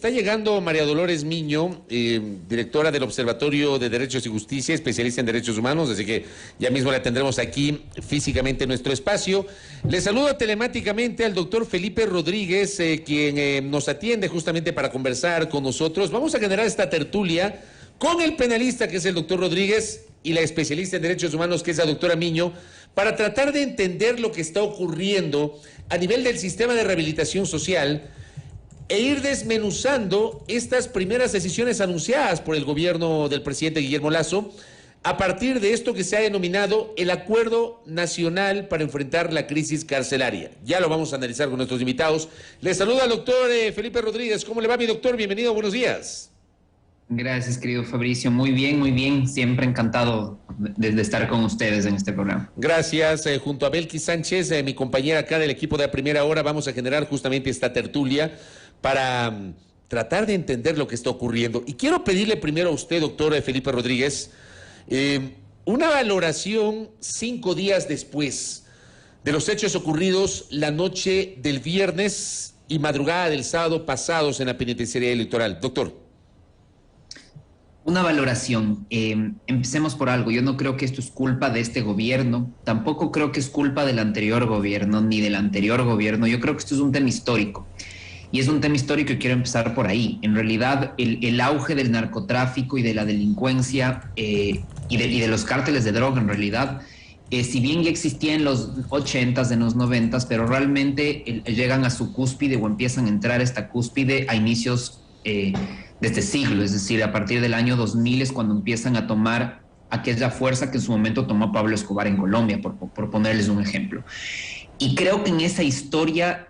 Está llegando María Dolores Miño, directora del Observatorio de Derechos y Justicia, especialista en derechos humanos, así que ya mismo la tendremos aquí físicamente en nuestro espacio. Le saludo telemáticamente al doctor Felipe Rodríguez, quien nos atiende justamente para conversar con nosotros. Vamos a generar esta tertulia con el penalista, que es el doctor Rodríguez, y la especialista en derechos humanos, que es la doctora Miño, para tratar de entender lo que está ocurriendo a nivel del sistema de rehabilitación social e ir desmenuzando estas primeras decisiones anunciadas por el gobierno del presidente Guillermo Lasso a partir de esto que se ha denominado el Acuerdo Nacional para enfrentar la crisis carcelaria. Ya lo vamos a analizar con nuestros invitados. Les saluda al doctor Felipe Rodríguez. ¿Cómo le va, mi doctor? Bienvenido, buenos días. Gracias, querido Fabricio. Muy bien, muy bien. Siempre encantado de estar con ustedes en este programa. Gracias. Junto a Belkis Sánchez, mi compañera acá del equipo de A Primera Hora, vamos a generar justamente esta tertulia para tratar de entender lo que está ocurriendo. Y quiero pedirle primero a usted, doctor Felipe Rodríguez, una valoración 5 días después de los hechos ocurridos la noche del viernes y madrugada del sábado pasados en la penitenciaría electoral. Doctor. Una valoración. Empecemos por algo. Yo no creo que esto es culpa de este gobierno. Tampoco creo que es culpa del anterior gobierno ni del anterior gobierno. Yo creo que esto es un tema histórico. Y es un tema histórico y quiero empezar por ahí. En realidad, el auge del narcotráfico y de la delincuencia y de los cárteles de droga, en realidad, si bien ya existía en los 80s, en los 90s, pero realmente llegan a su cúspide o empiezan a entrar a esta cúspide a inicios de este siglo. Es decir, a partir del año 2000 es cuando empiezan a tomar aquella fuerza que en su momento tomó Pablo Escobar en Colombia, por ponerles un ejemplo. Y creo que en esa historia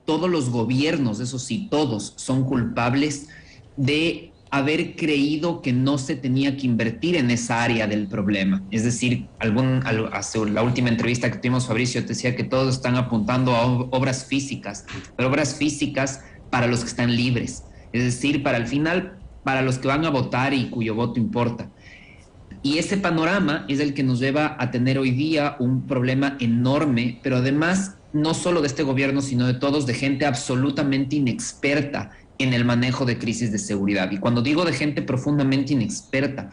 todos los gobiernos, eso sí, todos son culpables de haber creído que no se tenía que invertir en esa área del problema. Es decir, hace la última entrevista que tuvimos, Fabricio, te decía que todos están apuntando a obras físicas, pero obras físicas para los que están libres. Es decir, para el final, para los que van a votar y cuyo voto importa. Y ese panorama es el que nos lleva a tener hoy día un problema enorme, pero además no solo de este gobierno, sino de todos, de gente absolutamente inexperta en el manejo de crisis de seguridad. Y cuando digo de gente profundamente inexperta,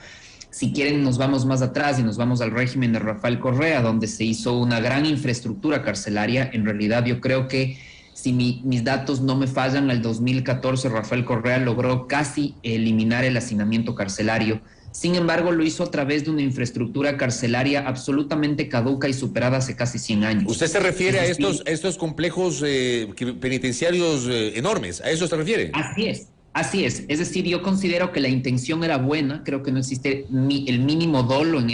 si quieren nos vamos más atrás y nos vamos al régimen de Rafael Correa, donde se hizo una gran infraestructura carcelaria. En realidad yo creo que, si mis datos no me fallan, al 2014 Rafael Correa logró casi eliminar el hacinamiento carcelario. Sin embargo, lo hizo a través de una infraestructura carcelaria absolutamente caduca y superada hace casi 100 años. ¿Usted se refiere a estos complejos penitenciarios enormes? ¿A eso se refiere? Así es, así es. Es decir, yo considero que la intención era buena. Creo que no existe el mínimo dolo en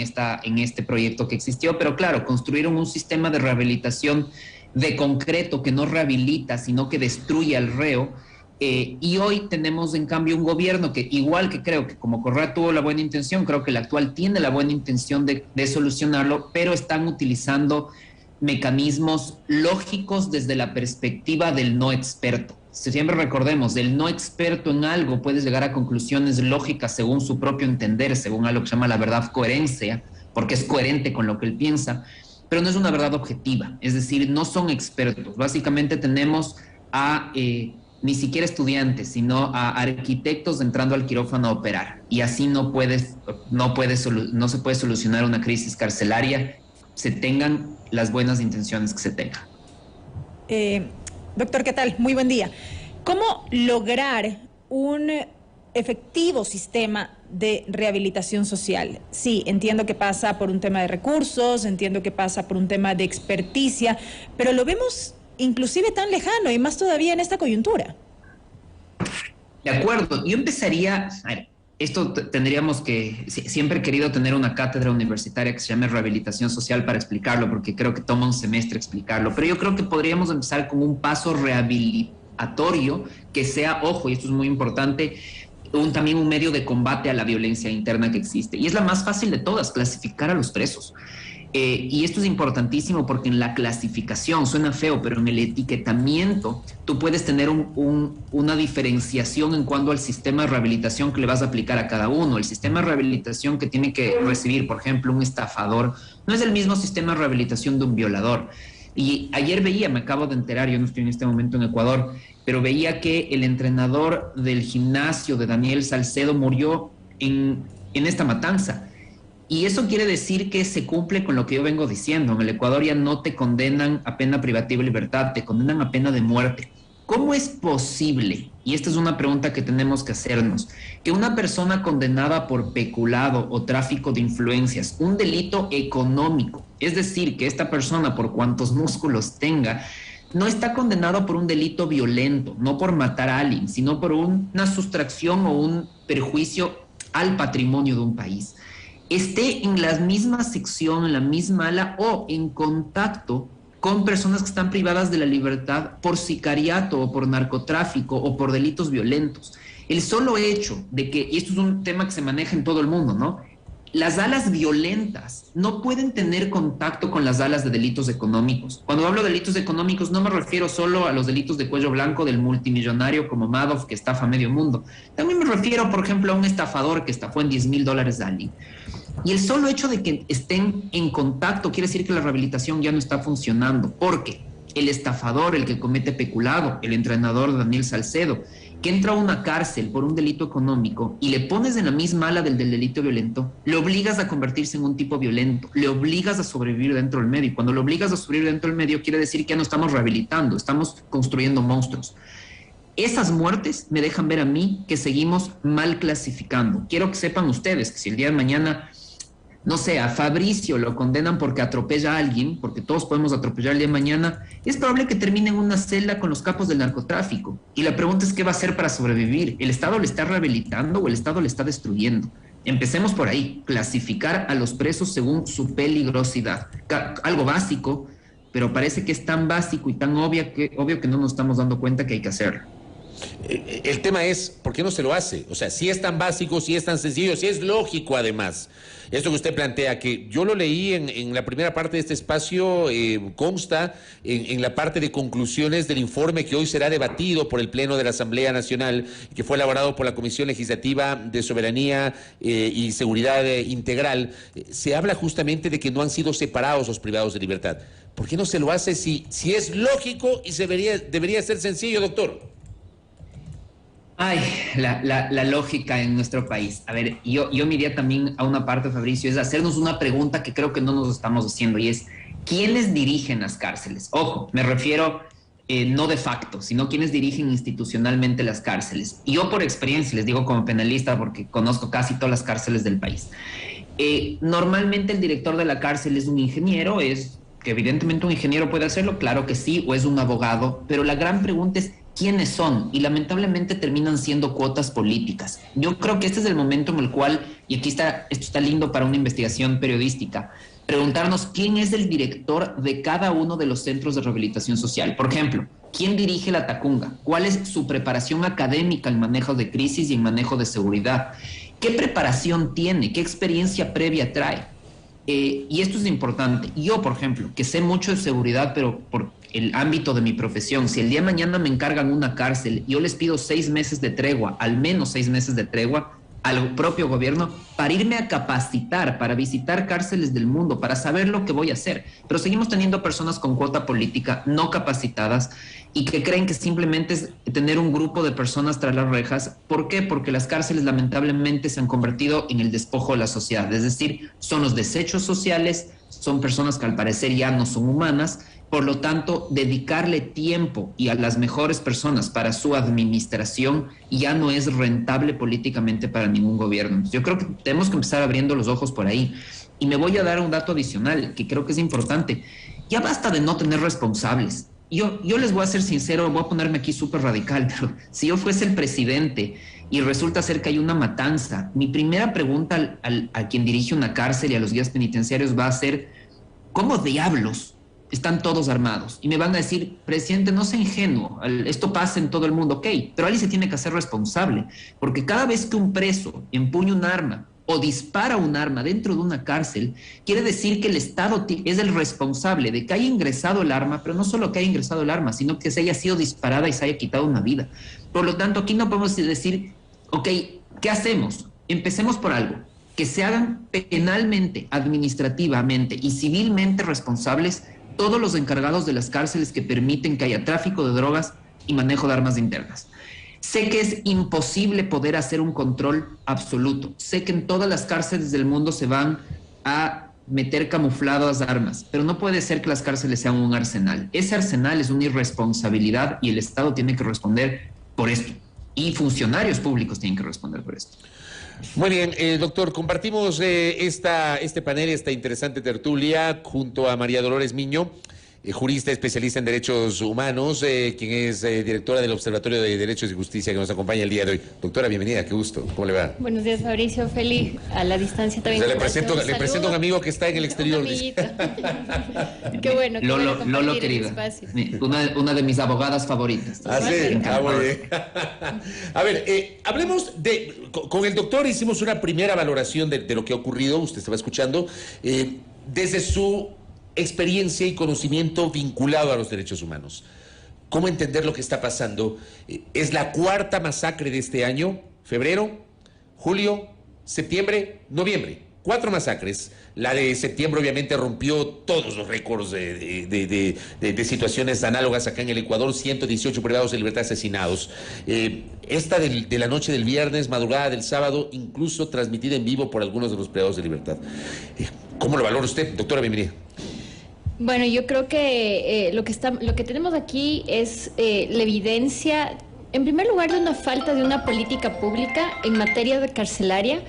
este proyecto que existió, pero claro, construyeron un sistema de rehabilitación de concreto que no rehabilita, sino que destruye al reo. Y hoy tenemos en cambio un gobierno que, igual que creo que como Correa tuvo la buena intención, creo que el actual tiene la buena intención de solucionarlo, pero están utilizando mecanismos lógicos desde la perspectiva del no experto. Siempre recordemos, el no experto en algo puede llegar a conclusiones lógicas según su propio entender, según algo que se llama la verdad coherencia, porque es coherente con lo que él piensa, pero no es una verdad objetiva. Es decir, no son expertos. Básicamente tenemos a ni siquiera estudiantes, sino a arquitectos entrando al quirófano a operar. Y así no se puede solucionar una crisis carcelaria, se tengan las buenas intenciones que se tengan. Doctor, ¿qué tal? Muy buen día. ¿Cómo lograr un efectivo sistema de rehabilitación social? Sí, entiendo que pasa por un tema de recursos, entiendo que pasa por un tema de experticia, pero lo vemos inclusive tan lejano y más todavía en esta coyuntura. De acuerdo, yo empezaría, a ver, esto tendríamos que, siempre he querido tener una cátedra universitaria que se llame Rehabilitación Social para explicarlo, porque creo que toma un semestre explicarlo, pero yo creo que podríamos empezar con un paso rehabilitatorio que sea, ojo, y esto es muy importante, también un medio de combate a la violencia interna que existe. Y es la más fácil de todas, clasificar a los presos. Y esto es importantísimo porque en la clasificación, suena feo, pero en el etiquetamiento tú puedes tener una diferenciación en cuanto al sistema de rehabilitación que le vas a aplicar a cada uno. El sistema de rehabilitación que tiene que recibir, por ejemplo, un estafador, no es el mismo sistema de rehabilitación de un violador. Y ayer veía, me acabo de enterar, yo no estoy en este momento en Ecuador, pero veía que el entrenador del gimnasio de Daniel Salcedo murió en esta matanza. Y eso quiere decir que se cumple con lo que yo vengo diciendo. En el Ecuador ya no te condenan a pena privativa de libertad, te condenan a pena de muerte. ¿Cómo es posible, y esta es una pregunta que tenemos que hacernos, que una persona condenada por peculado o tráfico de influencias, un delito económico, es decir, que esta persona por cuantos músculos tenga, no está condenado por un delito violento, no por matar a alguien, sino por una sustracción o un perjuicio al patrimonio de un país, esté en la misma sección, en la misma ala o en contacto con personas que están privadas de la libertad por sicariato o por narcotráfico o por delitos violentos? El solo hecho de que, y esto es un tema que se maneja en todo el mundo, ¿no? Las alas violentas no pueden tener contacto con las alas de delitos económicos. Cuando hablo de delitos económicos no me refiero solo a los delitos de cuello blanco del multimillonario como Madoff que estafa a medio mundo. También me refiero, por ejemplo, a un estafador que estafó en $10,000 a alguien. Y el solo hecho de que estén en contacto quiere decir que la rehabilitación ya no está funcionando, porque el estafador, el que comete peculado, el entrenador Daniel Salcedo, que entra a una cárcel por un delito económico y le pones en la misma ala del delito violento, le obligas a convertirse en un tipo violento, le obligas a sobrevivir dentro del medio. Y cuando lo obligas a sobrevivir dentro del medio quiere decir que ya no estamos rehabilitando, estamos construyendo monstruos. Esas muertes me dejan ver a mí que seguimos mal clasificando. Quiero que sepan ustedes que si el día de mañana, no sé, a Fabricio lo condenan porque atropella a alguien, porque todos podemos atropellar el día de mañana, es probable que termine en una celda con los capos del narcotráfico. Y la pregunta es, ¿qué va a hacer para sobrevivir? ¿El Estado le está rehabilitando o el Estado le está destruyendo? Empecemos por ahí, clasificar a los presos según su peligrosidad. Algo básico, pero parece que es tan básico y tan obvio que no nos estamos dando cuenta que hay que hacerlo. El tema es, ¿por qué no se lo hace? O sea, si es tan básico, si es tan sencillo, si es lógico además. Esto que usted plantea, que yo lo leí en la primera parte de este espacio, consta en la parte de conclusiones del informe que hoy será debatido por el Pleno de la Asamblea Nacional, que fue elaborado por la Comisión Legislativa de Soberanía y Seguridad Integral. Se habla justamente de que no han sido separados los privados de libertad. ¿Por qué no se lo hace si es lógico y debería ser sencillo, doctor? Ay, la lógica en nuestro país. A ver, yo me iría también a una parte, Fabricio, es hacernos una pregunta que creo que no nos estamos haciendo, y es, ¿quiénes dirigen las cárceles? Ojo, me refiero no de facto, sino quiénes dirigen institucionalmente las cárceles. Y yo por experiencia, les digo como penalista, porque conozco casi todas las cárceles del país. Normalmente el director de la cárcel es un ingeniero, que evidentemente un ingeniero puede hacerlo, claro que sí, o es un abogado, pero la gran pregunta es, ¿quiénes son? Y lamentablemente terminan siendo cuotas políticas. Yo creo que este es el momento en el cual, y aquí está, esto está lindo para una investigación periodística, preguntarnos quién es el director de cada uno de los centros de rehabilitación social. Por ejemplo, ¿quién dirige la Tacunga? ¿Cuál es su preparación académica en manejo de crisis y en manejo de seguridad? ¿Qué preparación tiene? ¿Qué experiencia previa trae? Y esto es importante. Yo, por ejemplo, que sé mucho de seguridad, pero por el ámbito de mi profesión, si el día de mañana me encargan una cárcel, yo les pido 6 meses de tregua, al menos 6 meses de tregua al propio gobierno para irme a capacitar, para visitar cárceles del mundo, para saber lo que voy a hacer. Pero seguimos teniendo personas con cuota política no capacitadas y que creen que simplemente es tener un grupo de personas tras las rejas. ¿Por qué? Porque las cárceles lamentablemente se han convertido en el despojo de la sociedad, es decir, son los desechos sociales, son personas que al parecer ya no son humanas. Por lo tanto, dedicarle tiempo y a las mejores personas para su administración ya no es rentable políticamente para ningún gobierno. Yo creo que tenemos que empezar abriendo los ojos por ahí. Y me voy a dar un dato adicional que creo que es importante. Ya basta de no tener responsables. Yo les voy a ser sincero, voy a ponerme aquí súper radical, pero si yo fuese el presidente y resulta ser que hay una matanza, mi primera pregunta a quien dirige una cárcel y a los guías penitenciarios va a ser, ¿cómo diablos están todos armados? Y me van a decir, presidente, no sea ingenuo, esto pasa en todo el mundo, ok, pero alguien se tiene que hacer responsable, porque cada vez que un preso empuña un arma o dispara un arma dentro de una cárcel, quiere decir que el Estado es el responsable de que haya ingresado el arma, pero no solo que haya ingresado el arma, sino que se haya sido disparada y se haya quitado una vida. Por lo tanto, aquí no podemos decir, ok, ¿qué hacemos? Empecemos por algo, que se hagan penalmente, administrativamente y civilmente responsables todos los encargados de las cárceles que permiten que haya tráfico de drogas, y manejo de armas internas. Sé que es imposible poder hacer un control absoluto. Sé que en todas las cárceles del mundo se van a meter camufladas armas, pero no puede ser que las cárceles sean un arsenal. Ese arsenal es una irresponsabilidad y el Estado tiene que responder por esto. Y funcionarios públicos tienen que responder por esto. Muy bien, doctor, compartimos este panel, esta interesante tertulia junto a María Dolores Miño, jurista especialista en derechos humanos, quien es directora del Observatorio de Derechos y Justicia, que nos acompaña el día de hoy. Doctora, bienvenida, qué gusto, ¿cómo le va? Buenos días, Fabricio, feliz a la distancia también. O sea, le presento a un amigo que está en el exterior. Un amiguito. Qué bueno, qué bueno compartir Lolo, querida, una de mis abogadas favoritas. Ah, sí, muy bien. A ver, hablemos con el doctor hicimos una primera valoración de lo que ha ocurrido, usted estaba escuchando, desde su experiencia y conocimiento vinculado a los derechos humanos. ¿Cómo entender lo que está pasando? ¿Es la cuarta masacre de este año? ¿Febrero? ¿Julio? ¿Septiembre? ¿Noviembre? 4 masacres. La de septiembre obviamente rompió todos los récords de situaciones análogas acá en el Ecuador, 118 privados de libertad asesinados. Esta de la noche del viernes, madrugada del sábado, incluso transmitida en vivo por algunos de los privados de libertad. ¿Cómo lo valora usted, doctora? Bienvenida. Bueno, yo creo que lo que tenemos aquí es la evidencia, en primer lugar, de una falta de una política pública en materia de carcelaria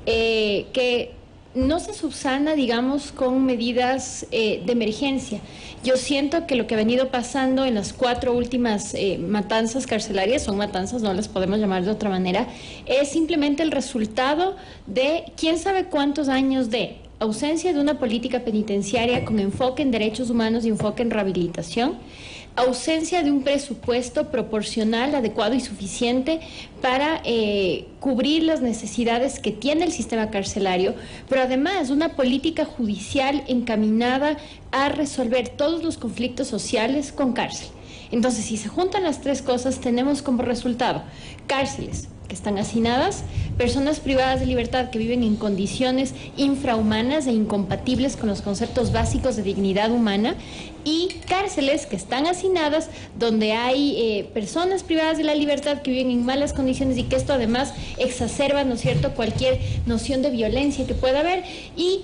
que no se subsana, digamos, con medidas de emergencia. Yo siento que lo que ha venido pasando en las 4 últimas matanzas carcelarias, son matanzas, no las podemos llamar de otra manera, es simplemente el resultado de quién sabe cuántos años de ausencia de una política penitenciaria con enfoque en derechos humanos y enfoque en rehabilitación, ausencia de un presupuesto proporcional, adecuado y suficiente para cubrir las necesidades que tiene el sistema carcelario, pero además una política judicial encaminada a resolver todos los conflictos sociales con cárcel. Entonces, si se juntan las 3 cosas, tenemos como resultado cárceles que están hacinadas, personas privadas de libertad que viven en condiciones infrahumanas e incompatibles con los conceptos básicos de dignidad humana, y cárceles que están hacinadas donde hay personas privadas de la libertad que viven en malas condiciones y que esto además exacerba, ¿no es cierto?, cualquier noción de violencia que pueda haber, y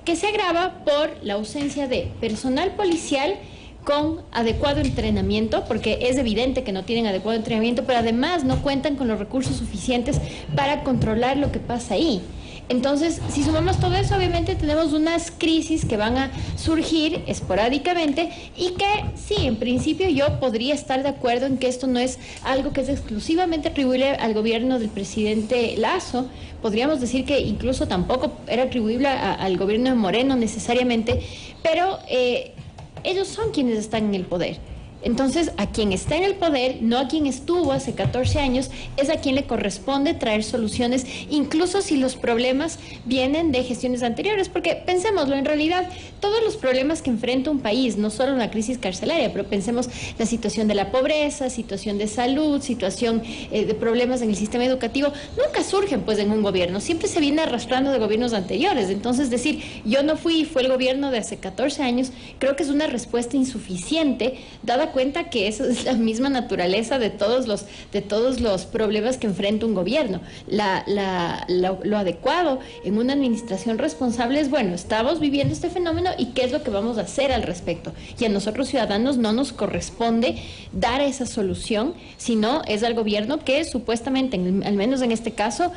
que se agrava por la ausencia de personal policial con adecuado entrenamiento, porque es evidente que no tienen adecuado entrenamiento, pero además no cuentan con los recursos suficientes para controlar lo que pasa ahí. Entonces, si sumamos todo eso, obviamente tenemos unas crisis que van a surgir esporádicamente y que sí, en principio yo podría estar de acuerdo en que esto no es algo que es exclusivamente atribuible al gobierno del presidente Lasso. Podríamos decir que incluso tampoco era atribuible al gobierno de Moreno necesariamente, pero ellos son quienes están en el poder. Entonces, a quien está en el poder, no a quien estuvo hace 14 años, es a quien le corresponde traer soluciones, incluso si los problemas vienen de gestiones anteriores, porque pensémoslo, en realidad, todos los problemas que enfrenta un país, no solo una crisis carcelaria, pero pensemos la situación de la pobreza, situación de salud, situación de problemas en el sistema educativo, nunca surgen pues en un gobierno, siempre se viene arrastrando de gobiernos anteriores. Entonces, decir, yo no fui, fue el gobierno de hace 14 años, creo que es una respuesta insuficiente, dada cuenta que esa es la misma naturaleza de todos los problemas que enfrenta un gobierno. Lo adecuado en una administración responsable es, bueno, estamos viviendo este fenómeno y qué es lo que vamos a hacer al respecto. Y a nosotros ciudadanos no nos corresponde dar esa solución, sino es al gobierno que supuestamente, al menos en este caso,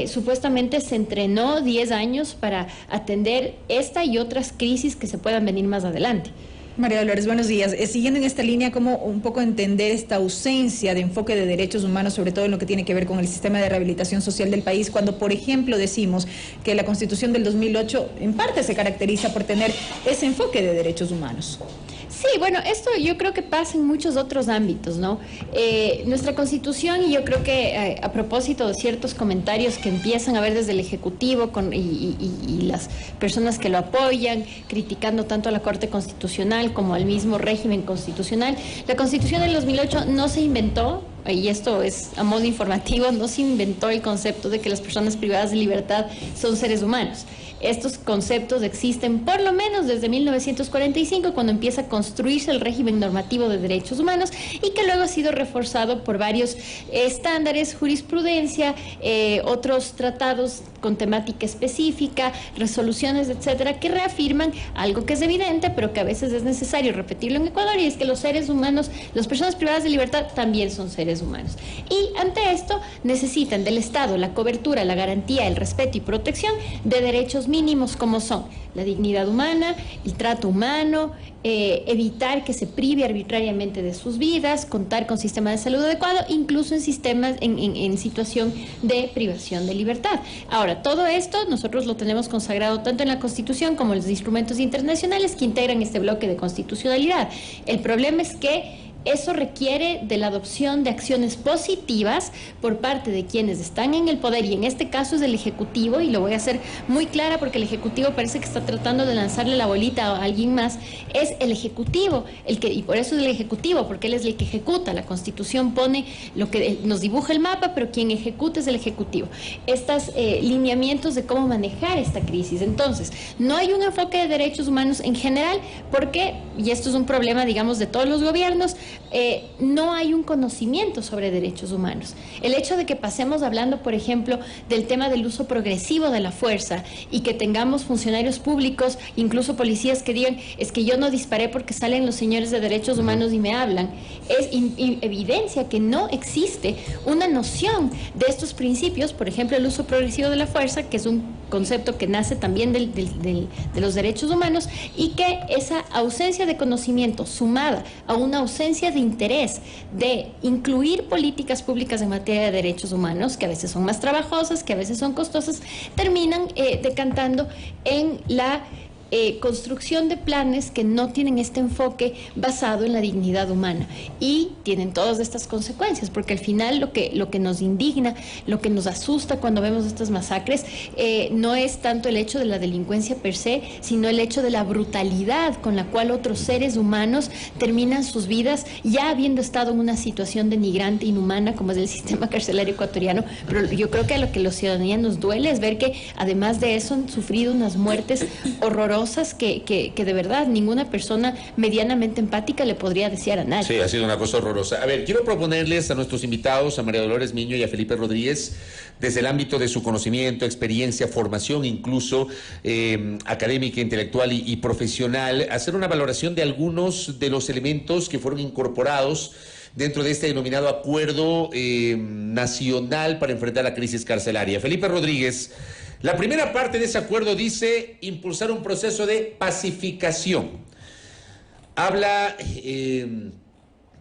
supuestamente se entrenó 10 años para atender esta y otras crisis que se puedan venir más adelante. María Dolores, buenos días. Siguiendo en esta línea, ¿cómo un poco entender esta ausencia de enfoque de derechos humanos, sobre todo en lo que tiene que ver con el sistema de rehabilitación social del país, cuando, por ejemplo, decimos que la Constitución del 2008 en parte se caracteriza por tener ese enfoque de derechos humanos? Sí, bueno, esto yo creo que pasa en muchos otros ámbitos, ¿no? Nuestra Constitución, y yo creo que a propósito de ciertos comentarios que empiezan a ver desde el Ejecutivo y las personas que lo apoyan, criticando tanto a la Corte Constitucional como al mismo régimen constitucional, la Constitución del 2008 no se inventó, y esto es a modo informativo, no se inventó el concepto de que las personas privadas de libertad son seres humanos. Estos conceptos existen por lo menos desde 1945, cuando empieza a construirse el régimen normativo de derechos humanos, y que luego ha sido reforzado por varios estándares, jurisprudencia, otros tratados con temática específica, resoluciones, etcétera, que reafirman algo que es evidente, pero que a veces es necesario repetirlo en Ecuador, y es que los seres humanos, las personas privadas de libertad, también son seres humanos. Y ante esto necesitan del Estado la cobertura, la garantía, el respeto y protección de derechos mínimos, como son la dignidad humana, el trato humano, evitar que se prive arbitrariamente de sus vidas, contar con sistema de salud adecuado, incluso en sistemas, en situación de privación de libertad. Ahora, todo esto nosotros lo tenemos consagrado tanto en la Constitución como en los instrumentos internacionales que integran este bloque de constitucionalidad. El problema es que eso requiere de la adopción de acciones positivas por parte de quienes están en el poder, y en este caso es el Ejecutivo, y lo voy a hacer muy clara porque el Ejecutivo parece que está tratando de lanzarle la bolita a alguien más. Es el Ejecutivo el que, y por eso es el Ejecutivo, porque él es el que ejecuta. La Constitución pone lo que nos dibuja el mapa, pero quien ejecuta es el Ejecutivo. Estos lineamientos de cómo manejar esta crisis. Entonces, no hay un enfoque de derechos humanos en general, porque, y esto es un problema, digamos, de todos los gobiernos, no hay un conocimiento sobre derechos humanos. El hecho de que pasemos hablando, por ejemplo, del tema del uso progresivo de la fuerza, y que tengamos funcionarios públicos, incluso policías, que digan, es que yo no disparé porque salen los señores de derechos humanos y me hablan, es evidencia que no existe una noción de estos principios. Por ejemplo, el uso progresivo de la fuerza, que es un concepto que nace también de los derechos humanos, y que esa ausencia de conocimiento sumada a una ausencia de interés de incluir políticas públicas en materia de derechos humanos, que a veces son más trabajosas, que a veces son costosas, terminan decantando en la construcción de planes que no tienen este enfoque basado en la dignidad humana, y tienen todas estas consecuencias, porque al final lo que nos indigna, lo que nos asusta cuando vemos estas masacres, no es tanto el hecho de la delincuencia per se, sino el hecho de la brutalidad con la cual otros seres humanos terminan sus vidas, ya habiendo estado en una situación denigrante, inhumana, como es el sistema carcelario ecuatoriano. Pero yo creo que a lo que la ciudadanía nos duele es ver que además de eso han sufrido unas muertes horrorosas que de verdad ninguna persona medianamente empática le podría desear a nadie. Sí, ha sido una cosa horrorosa. A ver, quiero proponerles a nuestros invitados, a María Dolores Miño y a Felipe Rodríguez, desde el ámbito de su conocimiento, experiencia, formación, incluso académica, intelectual y profesional, hacer una valoración de algunos de los elementos que fueron incorporados dentro de este denominado acuerdo nacional para enfrentar la crisis carcelaria. Felipe Rodríguez, la primera parte de ese acuerdo dice impulsar un proceso de pacificación. Habla,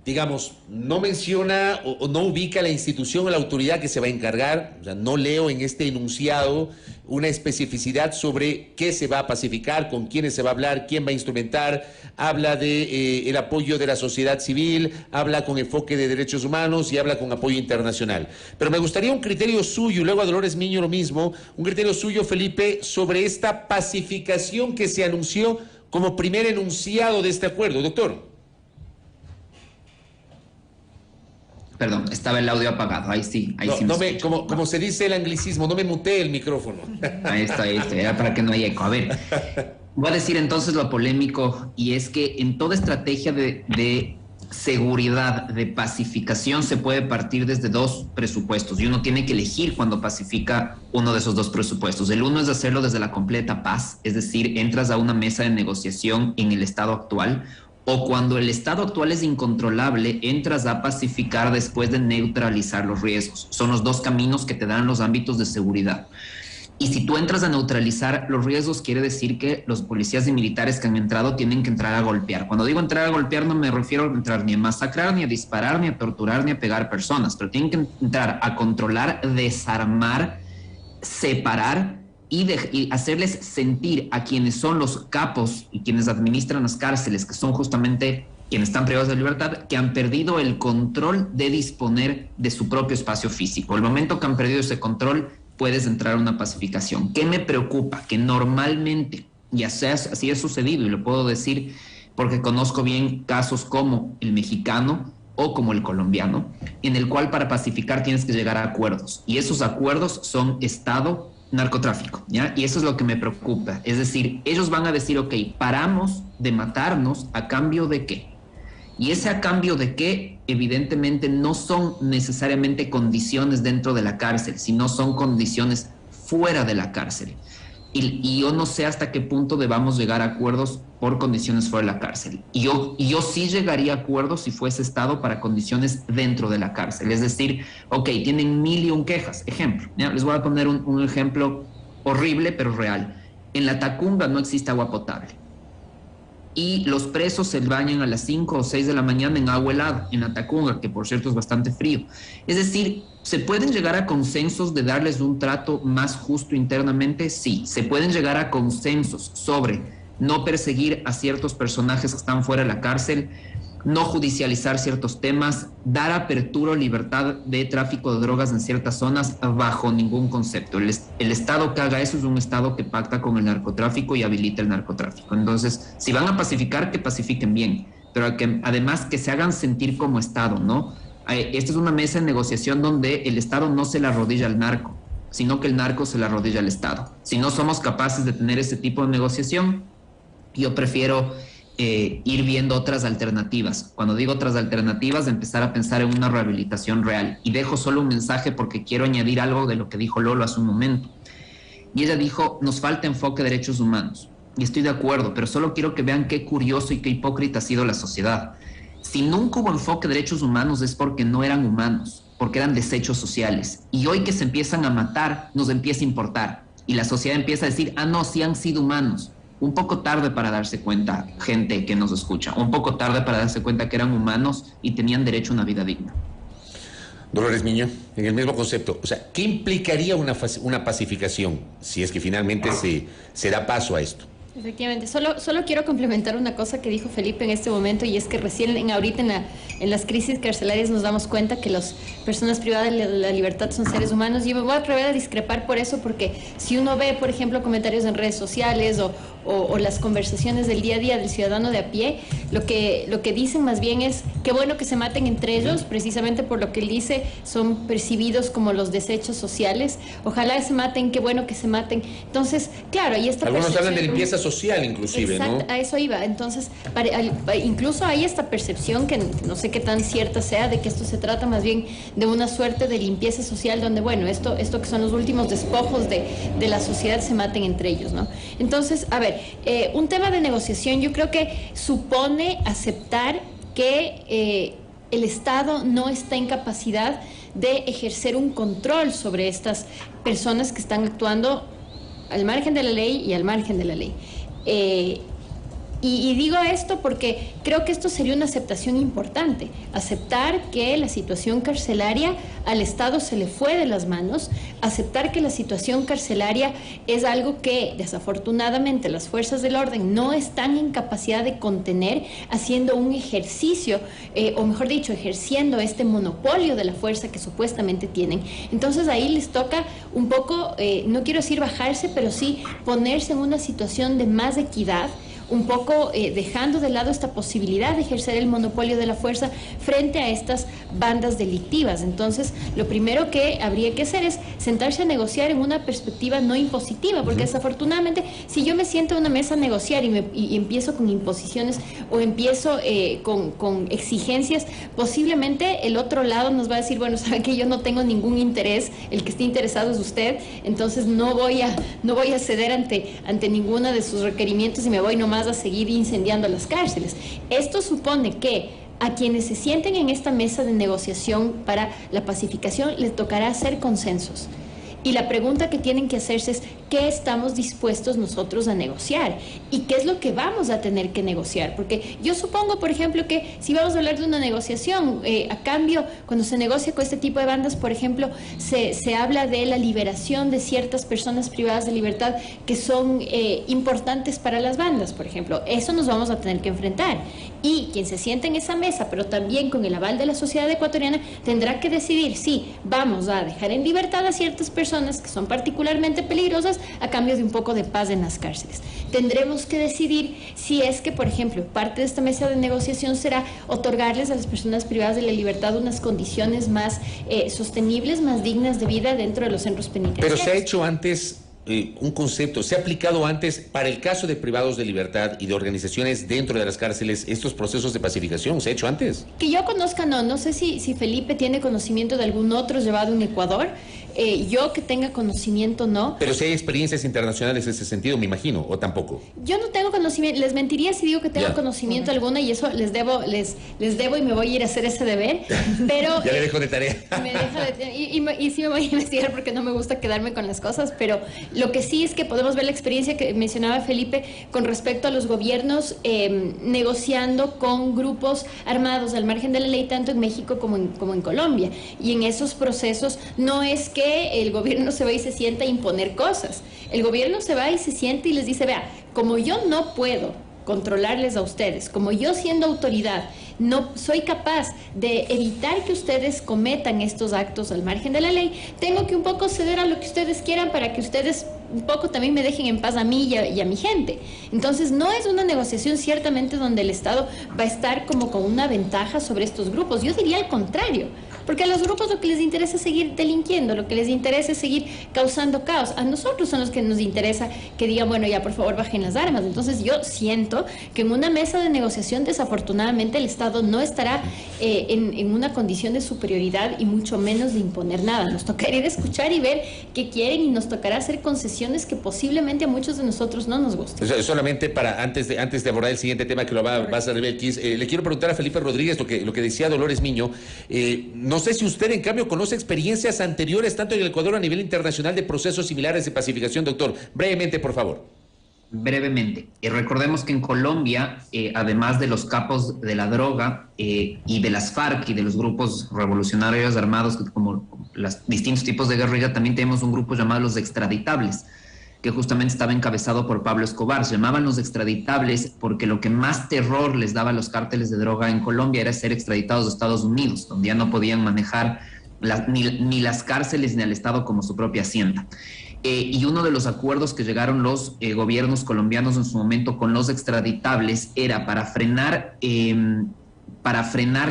digamos, no menciona o no ubica la institución o la autoridad que se va a encargar. O sea, no leo en este enunciado una especificidad sobre qué se va a pacificar, con quiénes se va a hablar, quién va a instrumentar. Habla de el apoyo de la sociedad civil, habla con enfoque de derechos humanos y habla con apoyo internacional. Pero me gustaría un criterio suyo, y luego a Dolores Miño lo mismo, un criterio suyo, Felipe, sobre esta pacificación que se anunció como primer enunciado de este acuerdo. Doctor. Perdón, estaba el audio apagado. Ahí sí, como se dice el anglicismo, no me muteé el micrófono. Ahí está, era para que no haya eco. A ver, voy a decir entonces lo polémico, y es que en toda estrategia de seguridad, de pacificación, se puede partir desde dos presupuestos, y uno tiene que elegir cuando pacifica uno de esos dos presupuestos. El uno es hacerlo desde la completa paz, es decir, entras a una mesa de negociación en el estado actual, o cuando el estado actual es incontrolable, entras a pacificar después de neutralizar los riesgos. Son los dos caminos que te dan los ámbitos de seguridad. Y si tú entras a neutralizar los riesgos, quiere decir que los policías y militares que han entrado tienen que entrar a golpear. Cuando digo entrar a golpear, no me refiero a entrar ni a masacrar, ni a disparar, ni a torturar, ni a pegar personas, pero tienen que entrar a controlar, desarmar, separar y hacerles sentir a quienes son los capos y quienes administran las cárceles, que son justamente quienes están privados de libertad, que han perdido el control de disponer de su propio espacio físico. El momento que han perdido ese control, puedes entrar a una pacificación. ¿Qué me preocupa? Que normalmente, y así ha sucedido, y lo puedo decir porque conozco bien casos como el mexicano o como el colombiano, en el cual para pacificar tienes que llegar a acuerdos, y esos acuerdos son Estado narcotráfico, ¿ya? Y eso es lo que me preocupa. Es decir, ellos van a decir, ok, paramos de matarnos ¿a cambio de qué? Y ese a cambio de qué, evidentemente, no son necesariamente condiciones dentro de la cárcel, sino son condiciones fuera de la cárcel. Y yo no sé hasta qué punto debamos llegar a acuerdos por condiciones fuera de la cárcel. Y yo sí llegaría a acuerdos si fuese Estado para condiciones dentro de la cárcel. Es decir, ok, tienen 1001 quejas. Ejemplo, ¿ya? Les voy a poner un ejemplo horrible pero real. En la Tacunga no existe agua potable. Y los presos se bañan a las 5 o 6 de la mañana en agua helada, en la Tacunga, que por cierto es bastante frío. Es decir, ¿se pueden llegar a consensos de darles un trato más justo internamente? Sí. ¿Se pueden llegar a consensos sobre no perseguir a ciertos personajes que están fuera de la cárcel, no judicializar ciertos temas, dar apertura o libertad de tráfico de drogas en ciertas zonas? Bajo ningún concepto. El Estado que haga eso es un Estado que pacta con el narcotráfico y habilita el narcotráfico. Entonces, si van a pacificar, que pacifiquen bien, pero que además que se hagan sentir como Estado, ¿no? Esta es una mesa de negociación donde el Estado no se la arrodilla al narco, sino que el narco se la arrodilla al Estado. Si no somos capaces de tener ese tipo de negociación, yo prefiero ir viendo otras alternativas. Cuando digo otras alternativas, de empezar a pensar en una rehabilitación real. Y dejo solo un mensaje porque quiero añadir algo de lo que dijo Lolo hace un momento. Y ella dijo, nos falta enfoque de derechos humanos. Y estoy de acuerdo, pero solo quiero que vean qué curioso y qué hipócrita ha sido la sociedad. Si nunca hubo enfoque de derechos humanos es porque no eran humanos, porque eran desechos sociales. Y hoy que se empiezan a matar, nos empieza a importar. Y la sociedad empieza a decir, ah, no, sí han sido humanos. Un poco tarde para darse cuenta, gente que nos escucha, un poco tarde para darse cuenta que eran humanos y tenían derecho a una vida digna. Dolores Miño, en el mismo concepto, o sea, ¿qué implicaría una pacificación si es que finalmente se da paso a esto? Efectivamente, solo quiero complementar una cosa que dijo Felipe en este momento, y es que recién ahorita en las crisis carcelarias nos damos cuenta que las personas privadas de la libertad son seres humanos. Y yo me voy a atrever a discrepar por eso, porque si uno ve, por ejemplo, comentarios en redes sociales o las conversaciones del día a día del ciudadano de a pie, lo que dicen más bien es qué bueno que se maten entre ellos, precisamente por lo que él dice, son percibidos como los desechos sociales. Ojalá se maten, qué bueno que se maten. Entonces, claro, ahí está. Algunos hablan de limpieza social inclusive, exacto, ¿no? A eso iba. Entonces, incluso hay esta percepción, que no sé qué tan cierta sea, de que esto se trata más bien de una suerte de limpieza social donde, bueno, esto que son los últimos despojos de la sociedad se maten entre ellos, ¿no? Entonces, a ver, un tema de negociación yo creo que supone aceptar que el Estado no está en capacidad de ejercer un control sobre estas personas que están actuando al margen de la ley y al margen de la ley. Y digo esto porque creo que esto sería una aceptación importante, aceptar que la situación carcelaria al Estado se le fue de las manos, aceptar que la situación carcelaria es algo que desafortunadamente las fuerzas del orden no están en capacidad de contener, haciendo un ejercicio, o mejor dicho, ejerciendo este monopolio de la fuerza que supuestamente tienen. Entonces ahí les toca un poco, no quiero decir bajarse, pero sí ponerse en una situación de más equidad, un poco dejando de lado esta posibilidad de ejercer el monopolio de la fuerza frente a estas bandas delictivas. Entonces, lo primero que habría que hacer es sentarse a negociar en una perspectiva no impositiva, porque desafortunadamente, si yo me siento a una mesa a negociar y empiezo con imposiciones o empiezo con exigencias, posiblemente el otro lado nos va a decir, bueno, sabe que yo no tengo ningún interés, el que esté interesado es usted, entonces no voy a ceder ante ninguno de sus requerimientos y me voy nomás a seguir incendiando las cárceles. Esto supone que a quienes se sienten en esta mesa de negociación para la pacificación les tocará hacer consensos. Y la pregunta que tienen que hacerse es, ¿qué estamos dispuestos nosotros a negociar? ¿Y qué es lo que vamos a tener que negociar? Porque yo supongo, por ejemplo, que si vamos a hablar de una negociación, a cambio, cuando se negocia con este tipo de bandas, por ejemplo, se habla de la liberación de ciertas personas privadas de libertad que son importantes para las bandas, por ejemplo. Eso nos vamos a tener que enfrentar. Y quien se sienta en esa mesa, pero también con el aval de la sociedad ecuatoriana, tendrá que decidir si vamos a dejar en libertad a ciertas personas que son particularmente peligrosas a cambio de un poco de paz en las cárceles. Tendremos que decidir si es que, por ejemplo, parte de esta mesa de negociación será otorgarles a las personas privadas de la libertad unas condiciones más sostenibles, más dignas de vida dentro de los centros penitenciarios. Pero se ha hecho antes un concepto, se ha aplicado antes para el caso de privados de libertad y de organizaciones dentro de las cárceles estos procesos de pacificación, ¿se ha hecho antes? Que yo conozca, no sé si Felipe tiene conocimiento de algún otro llevado en Ecuador. Yo que tenga conocimiento, no. Pero si hay experiencias internacionales en ese sentido, me imagino, o tampoco. Yo no tengo conocimiento, les mentiría si digo que tengo conocimiento alguna, y eso les debo y me voy a ir a hacer ese deber, pero... Ya le dejo de tarea. Y sí me voy a investigar porque no me gusta quedarme con las cosas, pero lo que sí es que podemos ver la experiencia que mencionaba Felipe con respecto a los gobiernos negociando con grupos armados al margen de la ley, tanto en México como en Colombia. Y en esos procesos no es que el gobierno se va y se sienta a imponer cosas. El gobierno se va y se sienta y les dice, vea, como yo no puedo controlarles a ustedes, como yo siendo autoridad no soy capaz de evitar que ustedes cometan estos actos al margen de la ley, tengo que un poco ceder a lo que ustedes quieran para que ustedes un poco también me dejen en paz a mí y a mi gente. Entonces no es una negociación ciertamente donde el Estado va a estar como con una ventaja sobre estos grupos. Yo diría al contrario, porque a los grupos lo que les interesa es seguir delinquiendo, lo que les interesa es seguir causando caos. A nosotros son los que nos interesa que digan, bueno, ya por favor bajen las armas. Entonces yo siento que en una mesa de negociación desafortunadamente el Estado no estará en una condición de superioridad y mucho menos de imponer nada. Nos tocará ir a escuchar y ver qué quieren, y nos tocará hacer concesiones que posiblemente a muchos de nosotros no nos gusten. Solamente para antes de abordar el siguiente tema que lo va a hacer Belkis, le quiero preguntar a Felipe Rodríguez lo que decía Dolores Miño. No sé si usted en cambio conoce experiencias anteriores tanto en el Ecuador a nivel internacional de procesos similares de pacificación, doctor. Brevemente, por favor. Brevemente, recordemos que en Colombia, además de los capos de la droga y de las FARC y de los grupos revolucionarios armados, como los distintos tipos de guerrilla, también tenemos un grupo llamado los extraditables, que justamente estaba encabezado por Pablo Escobar. Se llamaban los extraditables porque lo que más terror les daba a los cárteles de droga en Colombia era ser extraditados a Estados Unidos, donde ya no podían manejar ni las cárceles ni al Estado como su propia hacienda. Y uno de los acuerdos que llegaron los gobiernos colombianos en su momento con los extraditables era para frenar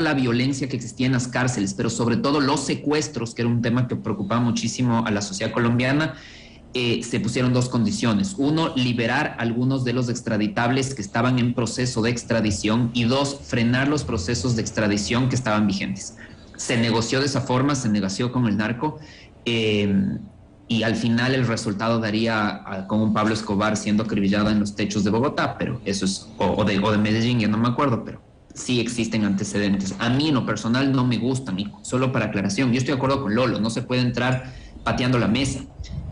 la violencia que existía en las cárceles, pero sobre todo los secuestros, que era un tema que preocupaba muchísimo a la sociedad colombiana. Se pusieron dos condiciones. Uno, liberar algunos de los extraditables que estaban en proceso de extradición, y dos, frenar los procesos de extradición que estaban vigentes. Se negoció de esa forma, se negoció con el narco, y al final el resultado daría con un Pablo Escobar siendo acribillado en los techos de Bogotá, pero eso es, o de Medellín, ya no me acuerdo, pero sí existen antecedentes. A mí en lo personal no me gusta, solo para aclaración, yo estoy de acuerdo con Lolo, no se puede entrar pateando la mesa,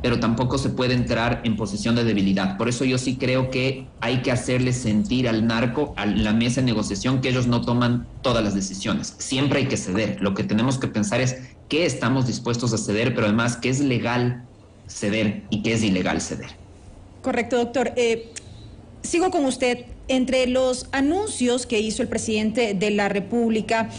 pero tampoco se puede entrar en posición de debilidad. Por eso yo sí creo que hay que hacerle sentir al narco, a la mesa de negociación, que ellos no toman todas las decisiones. Siempre hay que ceder. Lo que tenemos que pensar es qué estamos dispuestos a ceder, pero además qué es legal ceder y qué es ilegal ceder. Correcto, doctor. Sigo con usted. Entre los anuncios que hizo el presidente de la República,